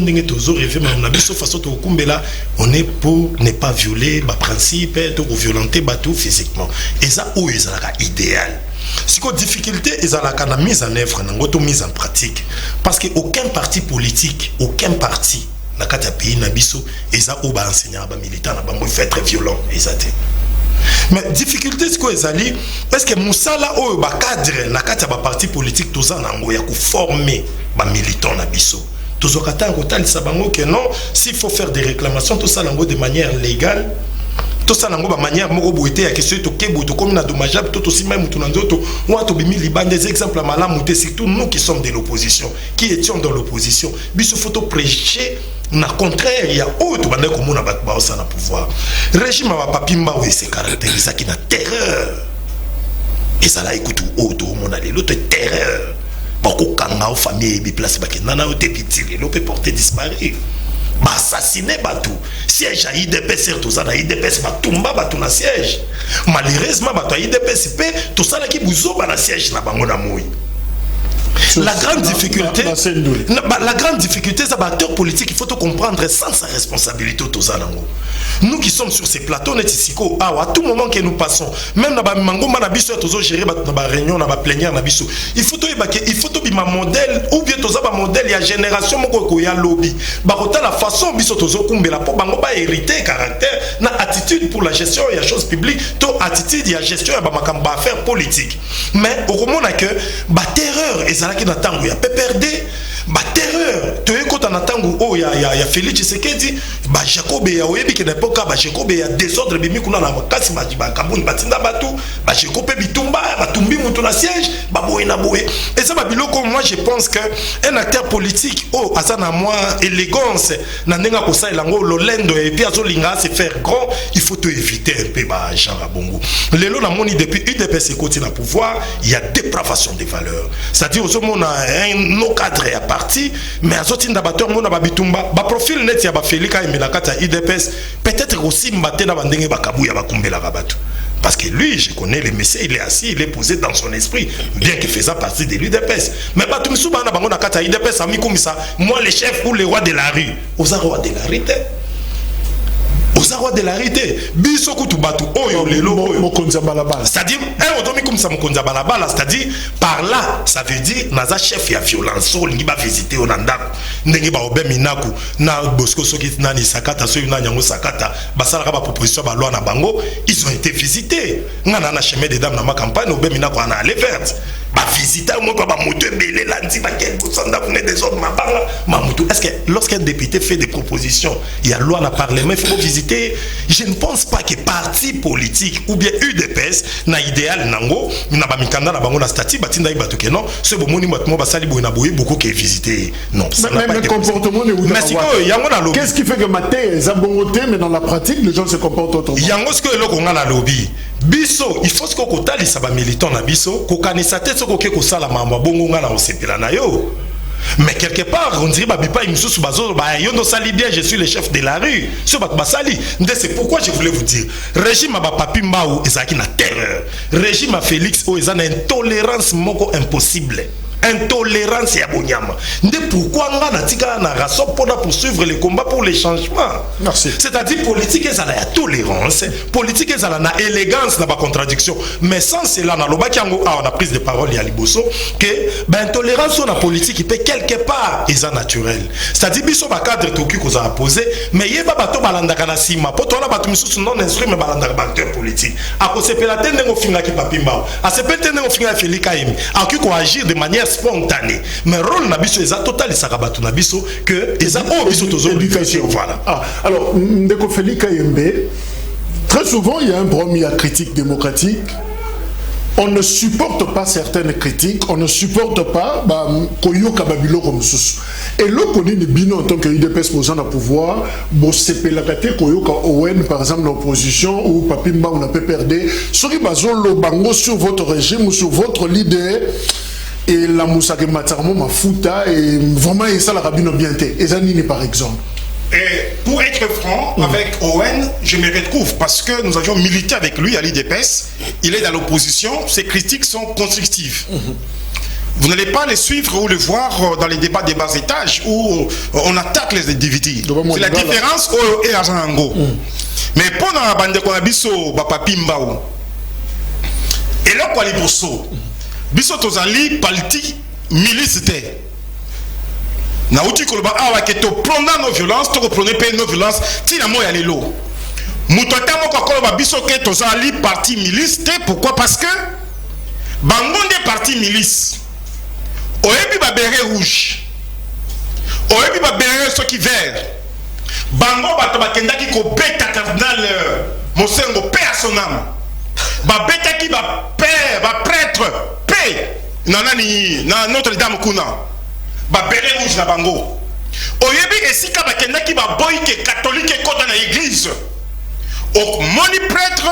on est pour ne pas violer les principes, pour violenter tout physiquement. Et ça, ils ont idéal. Si une difficulté, ils ont la mise en œuvre, mise en pratique. Parce qu'aucun parti politique, aucun parti, na kati ya pays na biso eza o ba enseignant ba militant na bango il fait très violent ezate. Mais difficulté c'est quoi ezali parce que musala o ba cadre na kati ya ba parti politique toza nango ya ko former ba militant na biso. Tozokata kotalisa bango que non, s'il faut faire des réclamations tout ça nango de manière légale. Tout ça nango ba manière moko boité ya question to kebo to comme na dommageable tout aussi même tout nandoto moi to bimi liban des exemples à malamu surtout nous qui sommes de l'opposition qui étions dans l'opposition biso photo prêcher na contraire il y a autre bande comme na ba ça na pouvoir régime ba papimba oui c'est caractérisé qui na terreur et ça là écoute auto mon aller l'autre terreur beaucoup kanga aux familles bi place ba kenana au petit le peut porter disparu assassiner batou siège à IDPS tout ça na IDPS batumba batou na siège malheureusement batou IDPS pe tout ça là qui buzoba na siège na bango na moi. La grande difficulté, la grande difficulté, c'est acteur politique, il faut te comprendre sans sa responsabilité aux Zanango. Nous qui sommes sur ces plateaux, à tout moment que nous passons, même dans les mango, toujours gérer dans la réunion, dans la plénière, il faut te ma modèle, ou bien un modèle, il y a génération, il y a lobby. La façon, la pour hériter caractère, na attitude pour la gestion, il y a chose publique, attitude, il y a gestion, il y a affaires politiques. Mais au moment que, terreur, qui n'attendent, il y a PPRD, terreur, tu es quand on attend, oh, il y a Félix Tshisekedi, Jacob, il y a Oyebi qui n'est pas cas, Jacob, il y a désordre, il y a Kasi, Kaboun, Batinda Batou, Jacob, Bitumba, Batumbi, Moutouna siège, Baboé, Naboé. Et ça, Babiloko, moi, je pense qu'un acteur politique, oh, Azana, moi, élégance, Nanenga Kosa, Elango, Lolendo, et puis Azolinga, c'est faire grand, il faut te éviter un peu, Jean Rabongo. Les lots, depuis UDPS et côté dans le pouvoir, il y a dépravation des valeurs. C'est-à-dire, on a un cadre parti mais azotinda bato mona babitumba ba profil net ya ba Felika Embe na kata IDPS peut-être aussi mbate na bandenge bakabuya bakumbela bato. Parce que lui, je connais le messieurs, il est assis, il est posé dans son esprit, bien qu'il faisait partie de l'UDPS. Mais moi, le chef ou le roi de la rue, aux rois de la rue, aux rois de la rue, c'est-à-dire, c'est-à-dire, par là, ça veut dire, naza chef ya violence, il va visiter au Nandaku, n'engi ba obe minaku, na Bosco Soki nani sakata, so yuna nyango sakata, basala kaba proposition ba loi na bango, ils ont été visités. Ngana na chemin des dames na ma campagne, obe minaku ana aller verte. Ba visiter moi ba moto belé landi ba quel pourcent d'avenir des autres ma parla, ma moto. Est-ce que lorsqu'un député fait des propositions, il y a loi na parlement, il faut visiter. Je ne pense pas que parti politique ou bien UDPS na idéal nango, na ba mikanda na bango na statut batinda ibatu ke non, ce bon moni matmo ba sali boy na boy beaucoup qui visiter. Non, ça n'a pas le comportement de Ouda. Qu'est-ce qui fait que matin ils ont bonté mais dans la pratique les gens se comportent autrement. Yango ce que le konga la lobby. Biso, il faut ce qu'on tali ça ba militant na biso, ko kanisa tete ce ko ke ko sala mamba bongo nga na osepela na yo. Mais quelque part, on dirait Babipa Imoussou Bazo, Yondo Sali bien, je suis le chef de la rue. C'est pourquoi je voulais vous dire. Régime à Papi Mbaou, Ezaki na terreur. Régime à Félix, ils ont une intolérance moko impossible. Intolérance et abonyama. Pourquoi on a dit qu'on a poursuivre les combats pour les changements. Merci. C'est-à-dire politique et la tolérance, politique et la élégance, n'a pas contradiction. Mais sans cela, on a prise de parole il y a Liboso que l'intolérance sur la politique il peut quelque part est naturel. C'est-à-dire biso ba cadre toki qu'on a posé, mais il y a pas bateau balanda kana sima. Pour toi là bateau misu non instruit mais balanda acteur politique. À cause c'est la tête de finga qui papi mbao. À ce peut-être de finga Felika Embe. À qui qu'on agir de manière spontanée. Mais rôle nabiso est total sarabatu nabiso que est biso toujours éducation. Voilà. Ah, alors Ndeko Felika Embe, très souvent il y a un problème à critique démocratique. On ne supporte pas certaines critiques, on ne supporte pas Koyoka Babilo comme sous. Et le connu de Bino en tant que UDPS posant au pouvoir, Bossepelakate Koyoka Owen par exemple l'opposition ou Papimba on a pu perdre. Ce qui basent le bango sur votre régime ou sur votre leader. Et la moussake matarmo ma fouta et vraiment et ça la rabino bien té. Et Zanini par exemple. Et pour être franc, avec Owen, je me retrouve parce que nous avions milité avec lui à l'IDPS. Il est dans l'opposition, ses critiques sont constructives. Vous n'allez pas les suivre ou les voir dans les débats des bas étages où on attaque les individus. C'est la différence et à Zango. Mais pendant la bande de Konabiso, Papi Mbao, et là, quoi les bourseaux, Biso Tozali, Palti, milicité. Na uti koloba awa ke to prendre nos violences, to prendre pas nos violences, ti na moya lelo. Mutota moko koloba biso ke tozali parti milice, pourquoi? Parce que bangonde parti milice. Oyebi ba béret rouge. Oyebi ba béret soki vert. Bango bato bakendaki ko beta cardinal Mosengo paix à son âme. Ba beta ki ba père, ba prêtre, paix. Nanani na Notre-Dame kuna. Ba béret rouge na bango. Oyebi esika bakendaki ba boy ke catholique kota na église. O moni prêtre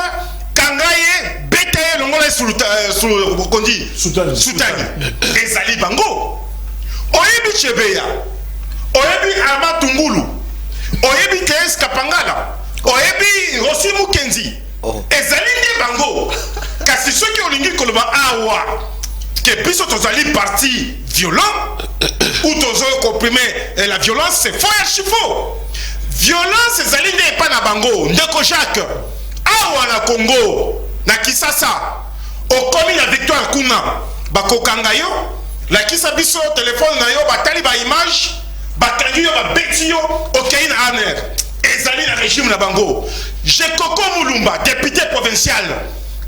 kangaye betaye longola sur kondi soutani. Ezali bango. Oyebi chebeya. Oyebi ama tungulu. Oyebi KS Kapangala. Oyebi Rosimu Kenzi. Ezali ndi bango. Kasi soki olingi koloba awa que biso tozali parti violent ou tozo comprimer la violence c'est faux archifaux. Violence ezali ndi pa na bango. Ndeko Jacques awa na Congo na Kisasa okomi na victoire kuna bakokanga yo la kisa biso téléphone na yo batali ba image batangi yo ba beti yo okei na aner ezali na régime na bango. Je Koko Mulumba député provincial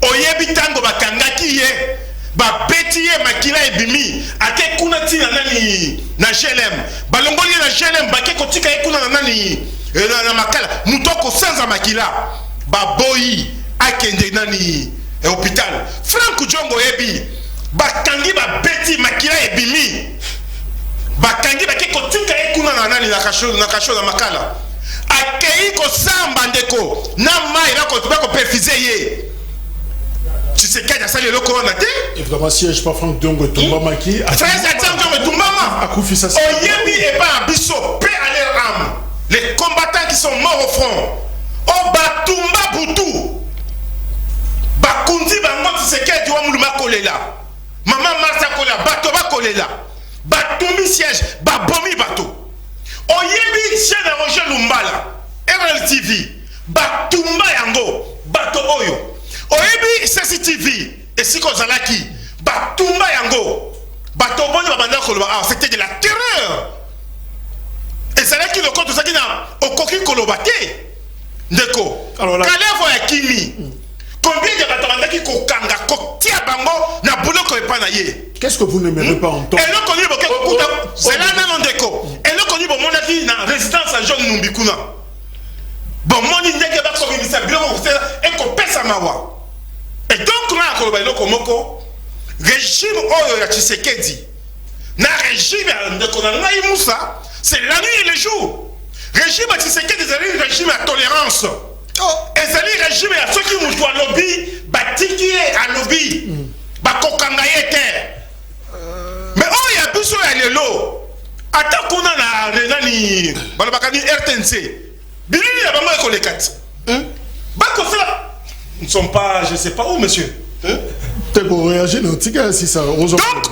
oyebi tango bakangaki ye ba beti ye makila ebimi ake kuna tina nani na GLM balongoli na GLM bake kotika ye kuna na nani na makala mutoko sanza makila ba boyi akende nani hôpital Franck Djongo yebi bakangi ba beti makila ebimi bakangi bake kotika ye kuna na nani na kasho na makala akei ko samba ndeko na mai na ko perfiser ye. Tu sais qu'il y a ça le loko on a dit. Évidemment siège pas Franck Djongo Tumbama qui. Frère Djongo Tumbama. Oyebi et pas Abisso, paix à leur âme. Les combattants qui sont morts au front. Obatumba Boutou. Bakundi Bango Tshisekedi wa Muluma Kolela. Maman Marsa Kolela, Batoba Kolela. Batumbi siège, Babomi Bato. Oyebi chien de Roger Lumbala. RLTV. Batumba Yango. Bato Oyo. Oyebi CCTV. Et si qu'on Zalaki. Batumba Yango. Bato Boni Babanda Koloba. C'était de la terreur. Et c'est là qu'il le compte tout ça qui n'a aucun Kolobate. Ndeko. Alors là. Kalevo ya Kimi. Combien de bataranda qui kokanga kotia bango na boulot ko epana ye. Qu'est-ce que vous n'aimerez pas entendre? Et là connu boké kuta c'est là non Ndeko. Et là connu bon mon avis na résidence à John Numbikuna. Bon mon ndeke ba ko bimisa bilo ko sela e ko pesa mawa. Et donc là ko ba loko moko régime oyo ya Tshisekedi. Na régime Ndeko na ngai Moussa, c'est la nuit et le jour. Régime à Tshisekedi c'est un régime à tolérance. Et c'est un régime à ceux qui nous à lobby, batiki à lobby, bakokangaye terre. Mais oh il y a plus de l'élo. Attends qu'on a la renani, balabakani RTNC. Billy la bango école 4. Bako ça. Nous ne sommes pas, je ne sais pas où, monsieur. T'es pour réagir, non? Si ça. Donc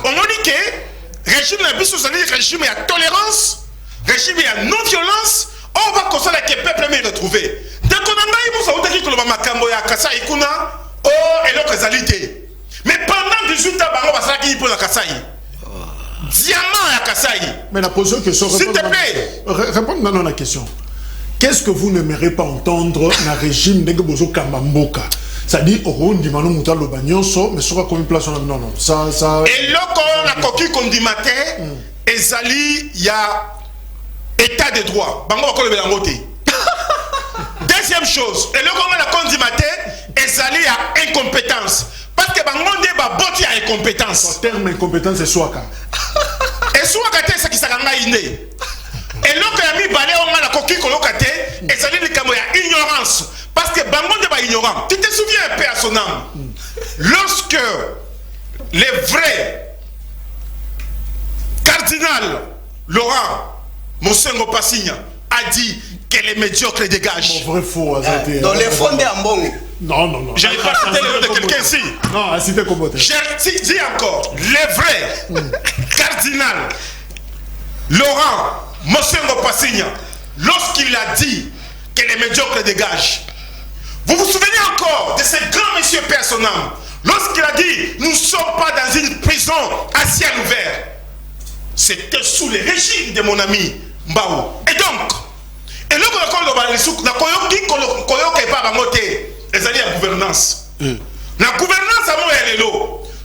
on a dit que régime la biso c'est un régime à tolérance, régime à non-violence. On va constater que le peuple est retrouvé. Dès qu'on a dit que le Makambo ya Kasai Kuna, oh, et l'autre réalité. Mais pendant 18 ans, on va s'arrêter pour la Kasai. Diamant à Kasai. Mais la position que s'il te plaît. Répondez à la question. Qu'est-ce que vous n'aimerez pas entendre dans le régime de Bozo Kamamboka? C'est-à-dire, on dit Manu Mouta Lobanyoso, mais sur combien de place on a. Non, non, ça. Et là, quand on a coquille qu'on dit matin, Ezali, il y a. État de droit. Deuxième chose, et le comment la condimate est à incompétence. Parce que Bangonde va botter à incompétence. Le terme incompétence c'est Swaka. Et Swaka c'est qui s'est iné. Et là quand il y a mis balai on a la coquille colocate et ça dit que il y a ignorance. Parce que Bangonde va ignorant. Tu te souviens un peu à son âme. Lorsque les vrais cardinal Laurent Monsengo Passigna a dit que les médiocres dégagent. Vrai faux, dans les fonds de Ambong. Non. Je n'ai pas cité le nom de quelqu'un ici. Non, c'était comme je dis encore, les vrais cardinal Laurent Monsengo Passigna, lorsqu'il a dit que les médiocres dégagent, vous vous souvenez encore de ce grand monsieur personnel, lorsqu'il a dit nous ne sommes pas dans une prison à ciel ouvert. C'était sous le régime de mon ami Mbao. Et donc, et là, quand on va sur la koyoke pas à monter, les alliés à gouvernance. La gouvernance à moi elle est là.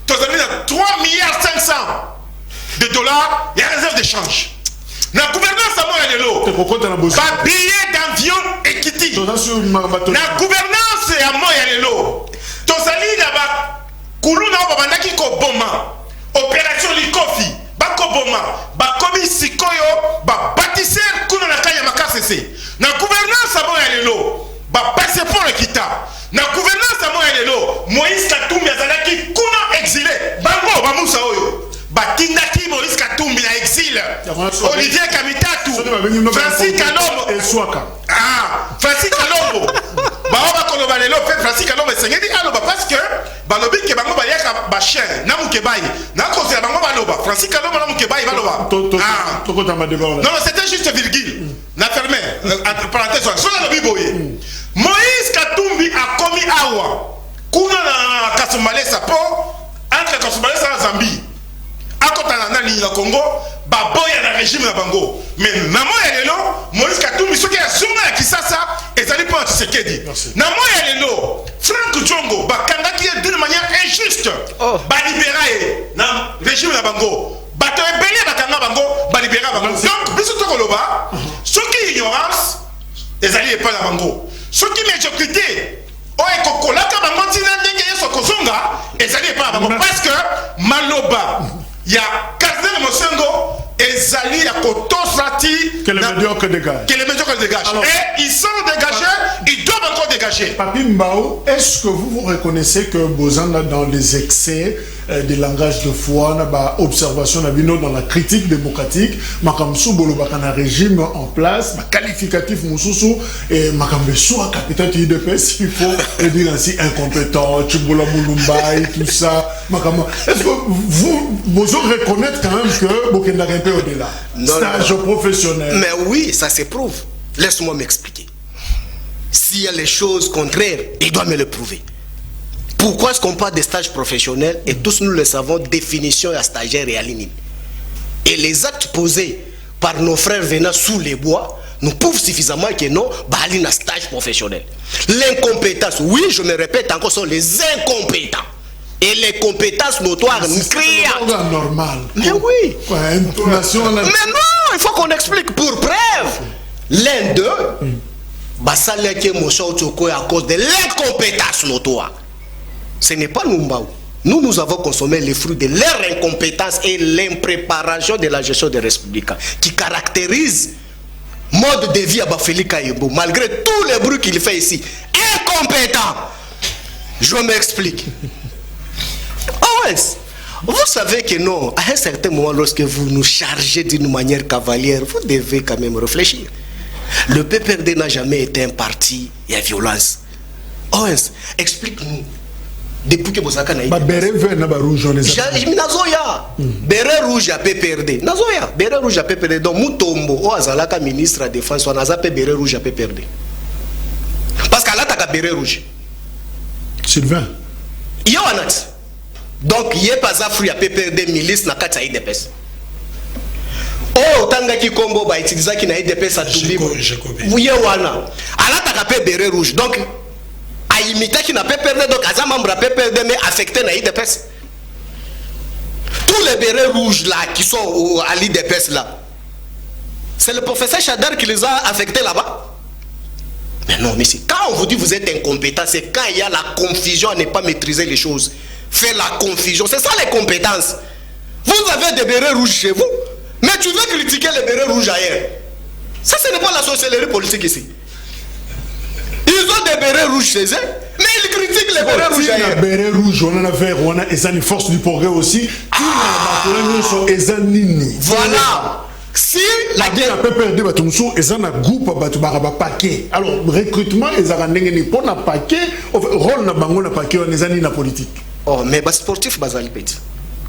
Tu as 3 milliards 500 de dollars, il y a réserve d'échange. La gouvernance à moi elle est là. Pas billet d'avion et Kitty. La gouvernance à moi elle est là. Tu as là-bas, Koulouna Babandaki Koboma, opération Likofi. Bakoboma, bakomi sikoyo, ba bâtisseur kuna na kanya makasese. Na gouvernance amo ya lelo, ba passeport ekita. Na gouvernance amo ya lelo, Moïse Katumbi azalaki kuna exilé. Bango ba musa oyo. Batindaki Moïse Katumbi na exil. Olivier Kamitatu, Francis Kalombo et Swaka. Ah, Francis Kalombo. Ba oba koloba lelo fait Francis Kalombo sengedi aloba parce que balobi ke bango ba yaka ba chien na mukebai. Na cause ya bango baloba Francis Kalombo na mukebai baloba. Ah, non, c'était juste virgule. La fermé entre parenthèses. Sur la lobi boye. Moïse Katumbi a commis awa. Kuna na Kasumbalé sapo entre Kasumbalé et Zambie. À côté de la Congo, baboya na régime na bango. Mais namo ya lelo, Moïse Katumbi soki ya zunga ya kisasa ezali pas Tshisekedi. Namo ya lelo, Franck Djongo bakangaki d'une manière injuste. Ba libérer na régime na bango. Bato ebele bakanga bango, ba libérer bango. Donc biso to koloba, soki ignorance ezali pas na bango. Soki médiocrité oye kokolaka bango tina ndenge yeso kozonga ezali pas na bango parce que maloba il y a Cardinal Monsengo et Zali à Kotosrati que les médiocres dégagent. Et ils sont dégagés, ils doivent encore dégager. engagé. Papi Mbao, est-ce que vous reconnaissez que Bozana, dans les excès des langages de foi, observation dans la critique démocratique, Makamsou Bolobaka na régime en place, qualificatif Moussoussou et Makambesou à capitaine IDPS, il faut le dire ainsi incompétent, Tchiboula Moulumbaï, tout ça. Est-ce que vous reconnaître quand même que Bokenda un peu au-delà? Stage professionnel. Mais oui, ça s'éprouve. Laisse-moi m'expliquer. S'il y a les choses contraires, il doit me le prouver. Pourquoi est-ce qu'on parle des stages professionnels et tous nous le savons, définition à stagiaire et à limite. Et les actes posés par nos frères venant sous les bois nous prouvent suffisamment que non, bali na stage professionnel. L'incompétence, oui, je me répète encore, sont les incompétents. Et les compétences notoires nous créent. C'est normal. Mais oui. Ouais, mais non, il faut qu'on explique pour preuve. L'un d'eux, Bassala qui est à cause de l'incompétence notoire. Ce n'est pas nous, Mbao. Nous avons consommé les fruits de leur incompétence et l'impréparation de la gestion des républicains qui caractérise mode de vie à Bafeli Kayembo, malgré tous les bruits qu'il fait ici. Incompétent. Je m'explique. Oh, vous savez que non, à un certain moment, lorsque vous nous chargez d'une manière cavalière, vous devez quand même réfléchir. Le PPRD n'a jamais été un parti et à violence. Owens, explique-nous. Depuis que vous avez béret vert na rouge nazoya béret rouge à PPRD. Nazoya béret rouge à PPRD. Donc Mutombo o azalaka ministre de défense on a zappé béret rouge à PPRD. Parce qu'à l'attaque béret rouge. Sylvain. Yo anat. Donc il est pas affreux à PPRD milice na kata IDPS. Oh, tanga ki combo ba utiliser ki na IDPS à Tumbi. Vous y wana. Ala ta kapé béret rouge. Donc a imité qui n'a pas perdu donc à membre pas perdu mais affecté na IDPS. Tous les bérets rouges là qui sont à l'IDPS là. C'est le professeur Chadar qui les a affectés là-bas. Mais non, mais quand on vous dit vous êtes incompétent, c'est quand il y a la confusion à ne pas maîtriser les choses. Faire la confusion, c'est ça les compétences. Vous avez des bérets rouges chez vous, mais tu veux critiquer les bérets rouges ailleurs. Ça, ce n'est pas la sorcellerie politique ici. Ils ont des bérets rouges chez eux, mais ils critiquent les bérets rouges ailleurs. Les bérets rouges, on en a vert, on a une force du progrès aussi. Voilà. Si la guerre a perdu, ils ont un groupe à paquet. Alors, recrutement, ils ont un paquet, rôle na bango na paquet, on est na politique. Oh, mais les sportifs,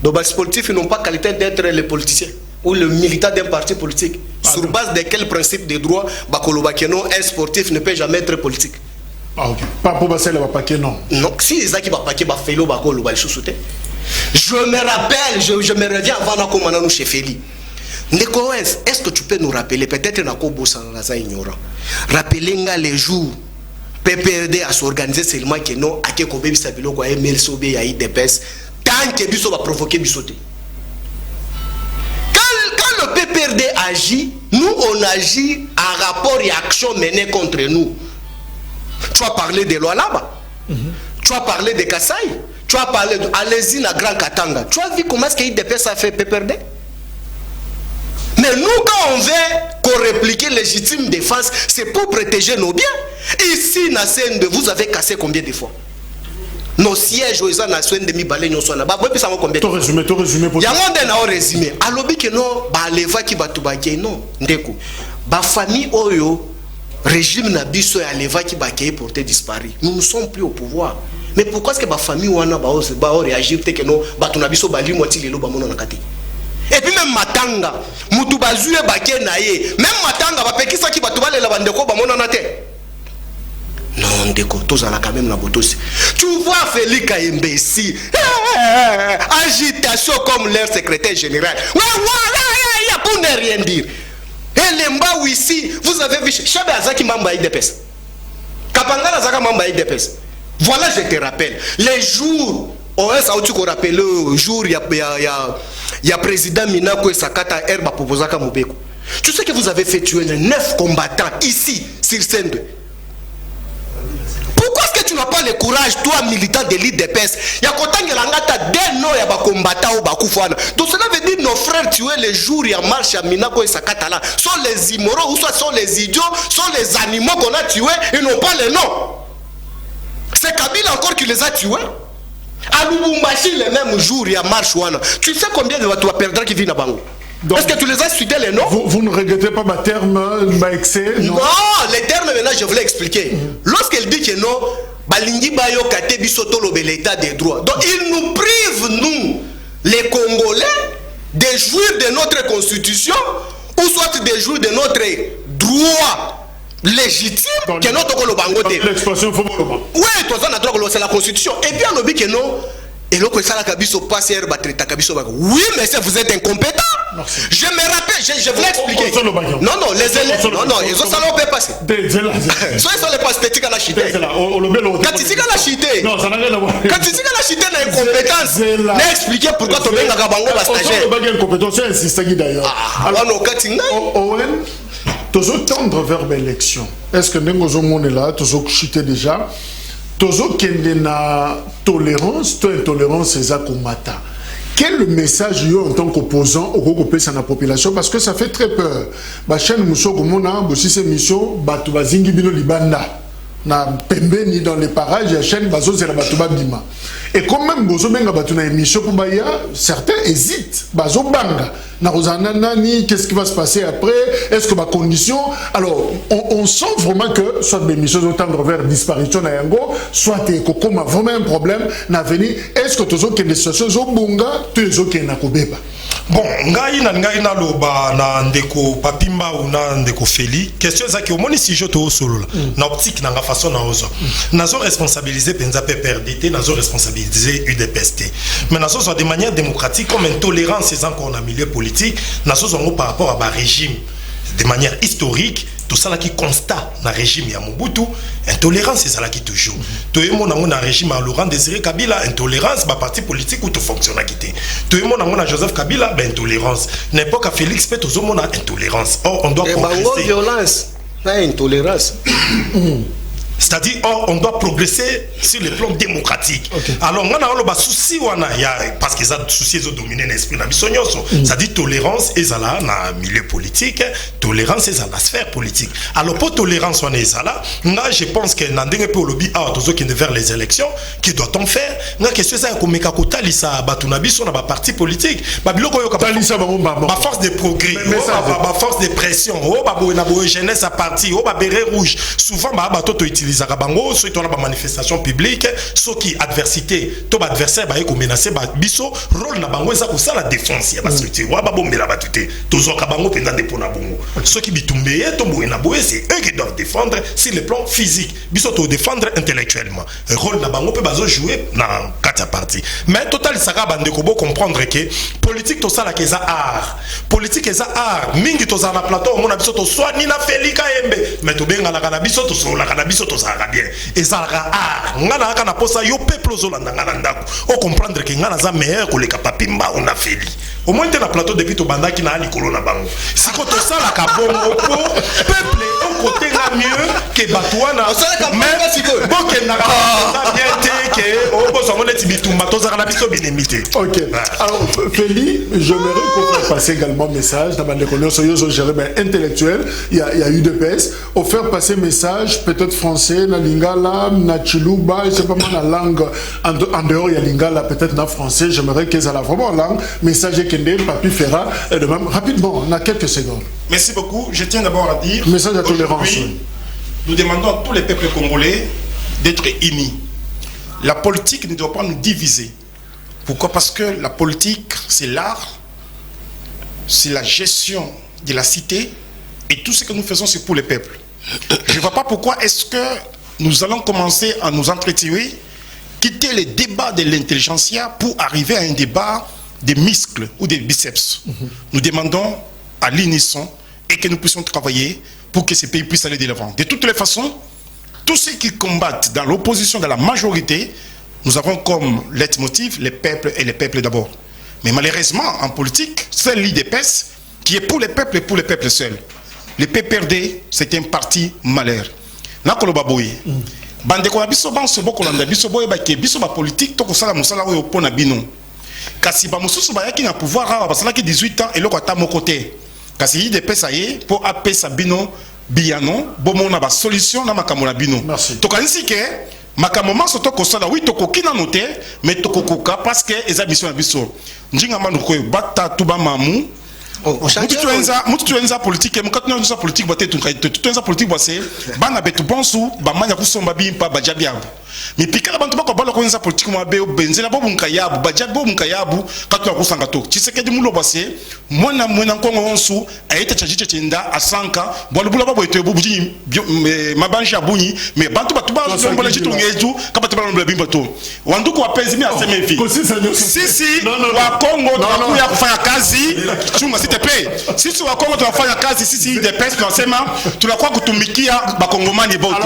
donc les sportifs n'ont pas qualité d'être les politiciens ou le militant d'un parti politique. Sur base de quel principe de droit, un sportif ne peut jamais être politique. Ah, ok. Pas pour passer le paquet, non. Non, si les qui paquet, je me rappelle, je me reviens avant qu'on nous chez Feli. Est-ce que tu peux nous rappeler, peut-être qu'on est ignorant, rappeler les jours PPRD à s'organiser seulement que non, à Kekobe Bisabilo, quoi, MLSOB, à IDPS, tant que Bisso va provoquer Bissoté. Quand le PPRD agit, nous on agit en rapport et action menée contre nous. Tu as parlé de Loalaba, tu as parlé de Kassai, tu as parlé de Allez-y, la Grand Katanga. Tu as vu comment est-ce que IDPS a fait PPRD? Mais nous, quand on veut qu'on réplique légitime défense, c'est pour protéger nos biens. Ici, na scène de vous avez cassé combien de fois? Nos sièges, aux na scène de mi balé nous sommes là. Combien de fois? Résumé. Il y a un résumé. Alors que non, bah leva qui va tout baquer non. Ndeko, bah famille oyo régime na biso ya leva qui va porter disparu. Nous ne sommes plus au pouvoir. Mais pourquoi est-ce que bah famille wana ba réagir te que non, bah ton abiso bali moti lelo ba mona na kati. Et puis même Matanga, Moutoubazué Baké Naye, même Matanga va péquer ça qui va te valer la bande de quoi, mon tête. Non, Ndeko, tous à la quand même la botos. Tu vois Félix Kayembe ici, agitation comme leur secrétaire général. Il y a pour ne rien dire. Et les Mbao ici, vous avez vu, Chabe Azaki Mamba IDPS. Kapangala Zaka Mamba IDPS. Voilà, je te rappelle, les jours. On a rappelé le jour, il y a président Minako et Sakata Herba Popozaka Mobeko. Tu sais que vous avez fait tuer les 9 combattants ici, sur scène 2. Pourquoi est-ce que tu n'as pas le courage, toi, militant de l'IDPS? Il y a autant de l'angata des noms, il y a des combattants ou des koufouana. Donc cela veut dire que nos frères tués les jours, il y a marche à Minako et Sakata là, sont les immoraux, ou soit sont les idiots, sont les animaux qu'on a tués, ils n'ont pas les noms. C'est Kabila encore qui les a tués. À Lubumbashi, le même jour, il y a marche. Tu sais combien de voitures perdants qui vivent à Bango? Est-ce que tu les as cités les noms? Vous ne regrettez pas ma terme, ma excès? Non, les termes maintenant, je voulais expliquer. Lorsqu'elle dit que non, Balingi Bayo Kate Bisoto l'état des droits. Donc il nous prive, nous, les Congolais, de jouir de notre constitution ou soit de jouir de notre droit légitime que notre Kolobangote. L'expression faut. Oui, c'est la constitution. Et puis on a dit que non. Et là, oui, mais si vous êtes incompétent, je me rappelle, je voulais expliquer. Non, non, les élèves, non, ils ont ça, on peut passer. Soit ils sont les pastèques à la chité. Quand tu dis qu'à la chité, quand tu dis qu'à la chité, il y a incompétence. N'a expliqué pourquoi tu as un bango à stagiaire. Incompétence, c'est insisté d'ailleurs. Alors, nous, quand tu Owen, toujours tendre vers l'élection. Est-ce que nous sommes là, toujours chuté déjà? Toujours qu'il y a tolérance, intolérance, c'est ça qu'on mata. Quel message y a en tant qu'opposant au groupe de la population? Parce que ça fait très peur. La chaîne Mousso Gomona, si c'est mission, Batouba Zingi Bino Libanda. Na pembe ni dans les parages, la chaîne Bazo c'est la Batouba Bima. Et quand même Bozo Benga Batuna émission pour Baya, certains hésitent. Bazo Banga. Na Rosana Nani, qu'est-ce qui va se passer après? Est-ce que ma condition? Alors, on sent vraiment que soit des missions autant vers disparition na Yango, soit des Koko a vraiment un problème na venir. Est-ce que tous autres situations zo bunga, tous autres na kobeba? Bon, ngai na loba na ndeko papimba ou na ndeko feli. Question ça qui au moni si je te solo na optique na façon na ozo. Nazo responsabiliser penza PPRDT, nazo responsabiliser UDPST. Mais nazo soit de manière démocratique comme intolérance c'est encore na milieu politique, nazo zongo par rapport à ba régime de manière historique. Tout ça là qui constate dans le régime ya Mobutu, intolérance c'est ça là qui toujours. Tout le monde dans le régime à Laurent Désiré Kabila, intolérance, bah parti politique ou tout fonctionne à quitter. Tout le monde dans Joseph Kabila, bah intolérance. N'importe à Félix Pet, tout le monde a intolérance. Or on doit progresser. Violence, pas intolérance. C'est-à-dire, on doit progresser sur le plan démocratique. Okay. Alors, on a un souci, parce qu'ils ont souci de dominer l'esprit. C'est-à-dire, tolérance est là dans le milieu politique, tolérance est dans la sphère politique. Alors, pour tolérance, on est là. Je pense que dans le lobby, vers les élections, qui doit-on faire? Qu'est-ce que c'est que ma parti politique? Ma force de progrès, ma force de pression, ma jeunesse à parti, ma béret rouge. Souvent, ma utiliser Bango, soit on a une manifestation publique, soit qui adversité, tout adversaire va être menacé, biso rôle na bango ça pour ça la défense ya parce que tu vois bombe la batute, tous autres bango pendant des pona bongo. Ceux qui bitumbe tombo na boé c'est eux qui doivent défendre sur le plan physique, biso to défendre intellectuellement. Rôle na bango peut bazo jouer dans quatre parties. Mais total ça bande ko comprendre que politique to ça la keza art. Politique eza art. Mingi to za na plateau mon biso to soit ni na Felika Embe, mais to benga na kana biso to so la kana biso ça va bien et ça a ngana kana posa yo peuple zolanda ngana ndako o comprendre que ngana za meilleur que les kapapimba on a fait au moins te na plateau depuis to banda ki na likolo na bango si ko to sala ka bongo pour peuple au côté la mieux que batouana mais bon que na bien te que o bo so ngone tibitumba to za kana biso binemité. OK. Alors Feli, j'aimerais qu'on fasse passer également message dans les colonies so yo gérer intellectuel, il y a UDPS au faire passer message peut-être français na lingala na chiluba je sais pas mal la langue en dehors il y a lingala peut-être na français j'aimerais qu'ils aient vraiment langue message kende papi fera et de même rapidement on a quelques secondes. Merci beaucoup. Je tiens d'abord à dire message de tolérance. Nous demandons à tous les peuples congolais d'être unis. La politique ne doit pas nous diviser. Pourquoi? Parce que la politique c'est l'art, c'est la gestion de la cité et tout ce que nous faisons c'est pour les peuples. Je ne vois pas pourquoi est-ce que nous allons commencer à nous entretuer, quitter les débats de l'intelligentsia pour arriver à un débat des muscles ou des biceps. Nous demandons à l'unisson et que nous puissions travailler pour que ces pays puissent aller de l'avant. De toutes les façons, tous ceux qui combattent dans l'opposition de la majorité, nous avons comme leitmotiv les peuples et les peuples d'abord. Mais malheureusement, en politique, c'est l'IDPS qui est pour les peuples et pour les peuples seuls. Le PPRD, c'est un parti malheur. Nakolo baboye. Bande ko biso banso boko landa biso boye ba ke biso ba politique to ko sala musala oyo pona bino. Kasi ba mususu ba yaki na pouvoir awa basala ki 18 ans et loko ata moko te. Kasi yi de pesa ye pour apesa bino biano bomona ba solution na makambo na bino. To kanisi ke makamoma soto kosala oui tokokina noté mais tokokoka parce que eza mission na biso njinga manu ko bata tuba mamu mutu tuenza politique mukatu na politique bate tuenza politique base bana betu bonsu ba manya kusomba bimpa bajabi yabo mipikala bantu bako bala koenza politique mo be benzela bo bunkayabu bajabi bo bunkayabu katu na kusanga to Tshisekedi mulo base mwana nkongo onsu ayete chajiche chinda asanka bolubula babo eto bubuji mabanja bunyi mais bantu batu ba sombola chitu ngeju kabatu bala mbla bimba to wanduko wapenzi mi aseme hivi sisi wa Kongo tunakuya kufanya kazi chunga sitepe sisi wa Kongo tunafanya kazi sisi de pesa tunasema tunakuwa kutumikia bakongomani bote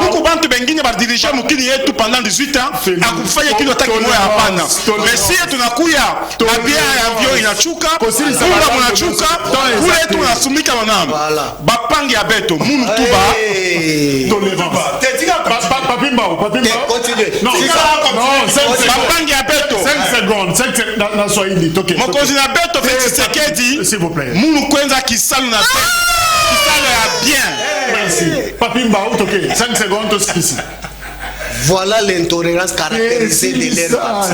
huko bantu bengine ba diriger mukini yetu pendant 18 ans akufanya kile ataki moya hapana mais si tunakuya abia ya avion inachuka bunga munachuka kule tunasumika wanama bapangi ya beto munu tuba bapangi ya beto 5 secondes na Swahili toke mokozi na beto Tshisekedi s'il vous plaît munu kwenza kisalu na kisalu ya bien merci Papimba toke 5 secondes ici. Voilà l'intolérance caractérisée de l'erreur.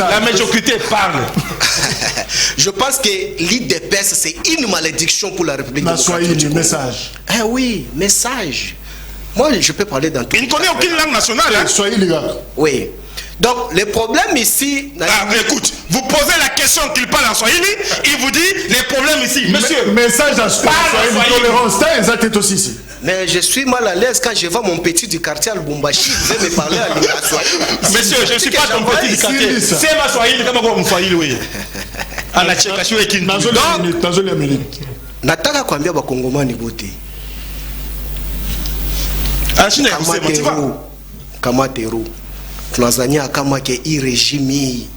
La médiocrité parle. Je pense que l'IDPS, c'est une malédiction pour la République démocratique du Congo. Message. Eh oui, message. Moi, je peux parler dans tout. Il ne connaît aucune langue nationale. Hein? Soyez les gars. Oui. Donc, le problème ici... écoute, vous posez la question qu'il parle en Swahili, il vous dit les problèmes ici. Monsieur, message à Swahili, tolérance, c'est aussi ici. Mais je suis mal à l'aise quand je vois mon petit du quartier à Lubumbashi, il veut me parler à Swahili. Monsieur, je ne suis pas ton petit du quartier. C'est ma Swahili, comme mon Swahili, oui. À la Tchékachou et Kindu. Dans une minute. Nataka kwambia bakongomani bote. Kama tero. Tunazania kama ke hii régime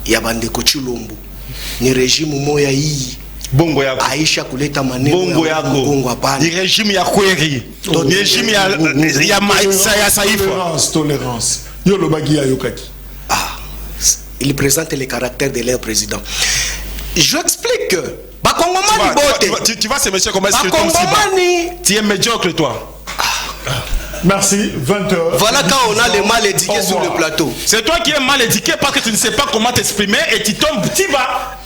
ya bandeko Chilombo ni régime moya hii bongo yako Aisha kuleta maneno bongo yako bongo hapana ni régime ya kweli ni régime ya maisha ya saifa tolérance yo lo bagi ya yokaki il présente les caractères de leur président. Je explique que bakongomani bote tu vas se monsieur comment est-ce que tu es médiocre toi. Merci, 20h. Voilà quand on a les mal éduqués sur le plateau. C'est toi qui es mal éduqué parce que tu ne sais pas comment t'exprimer et tu tombes petit bas.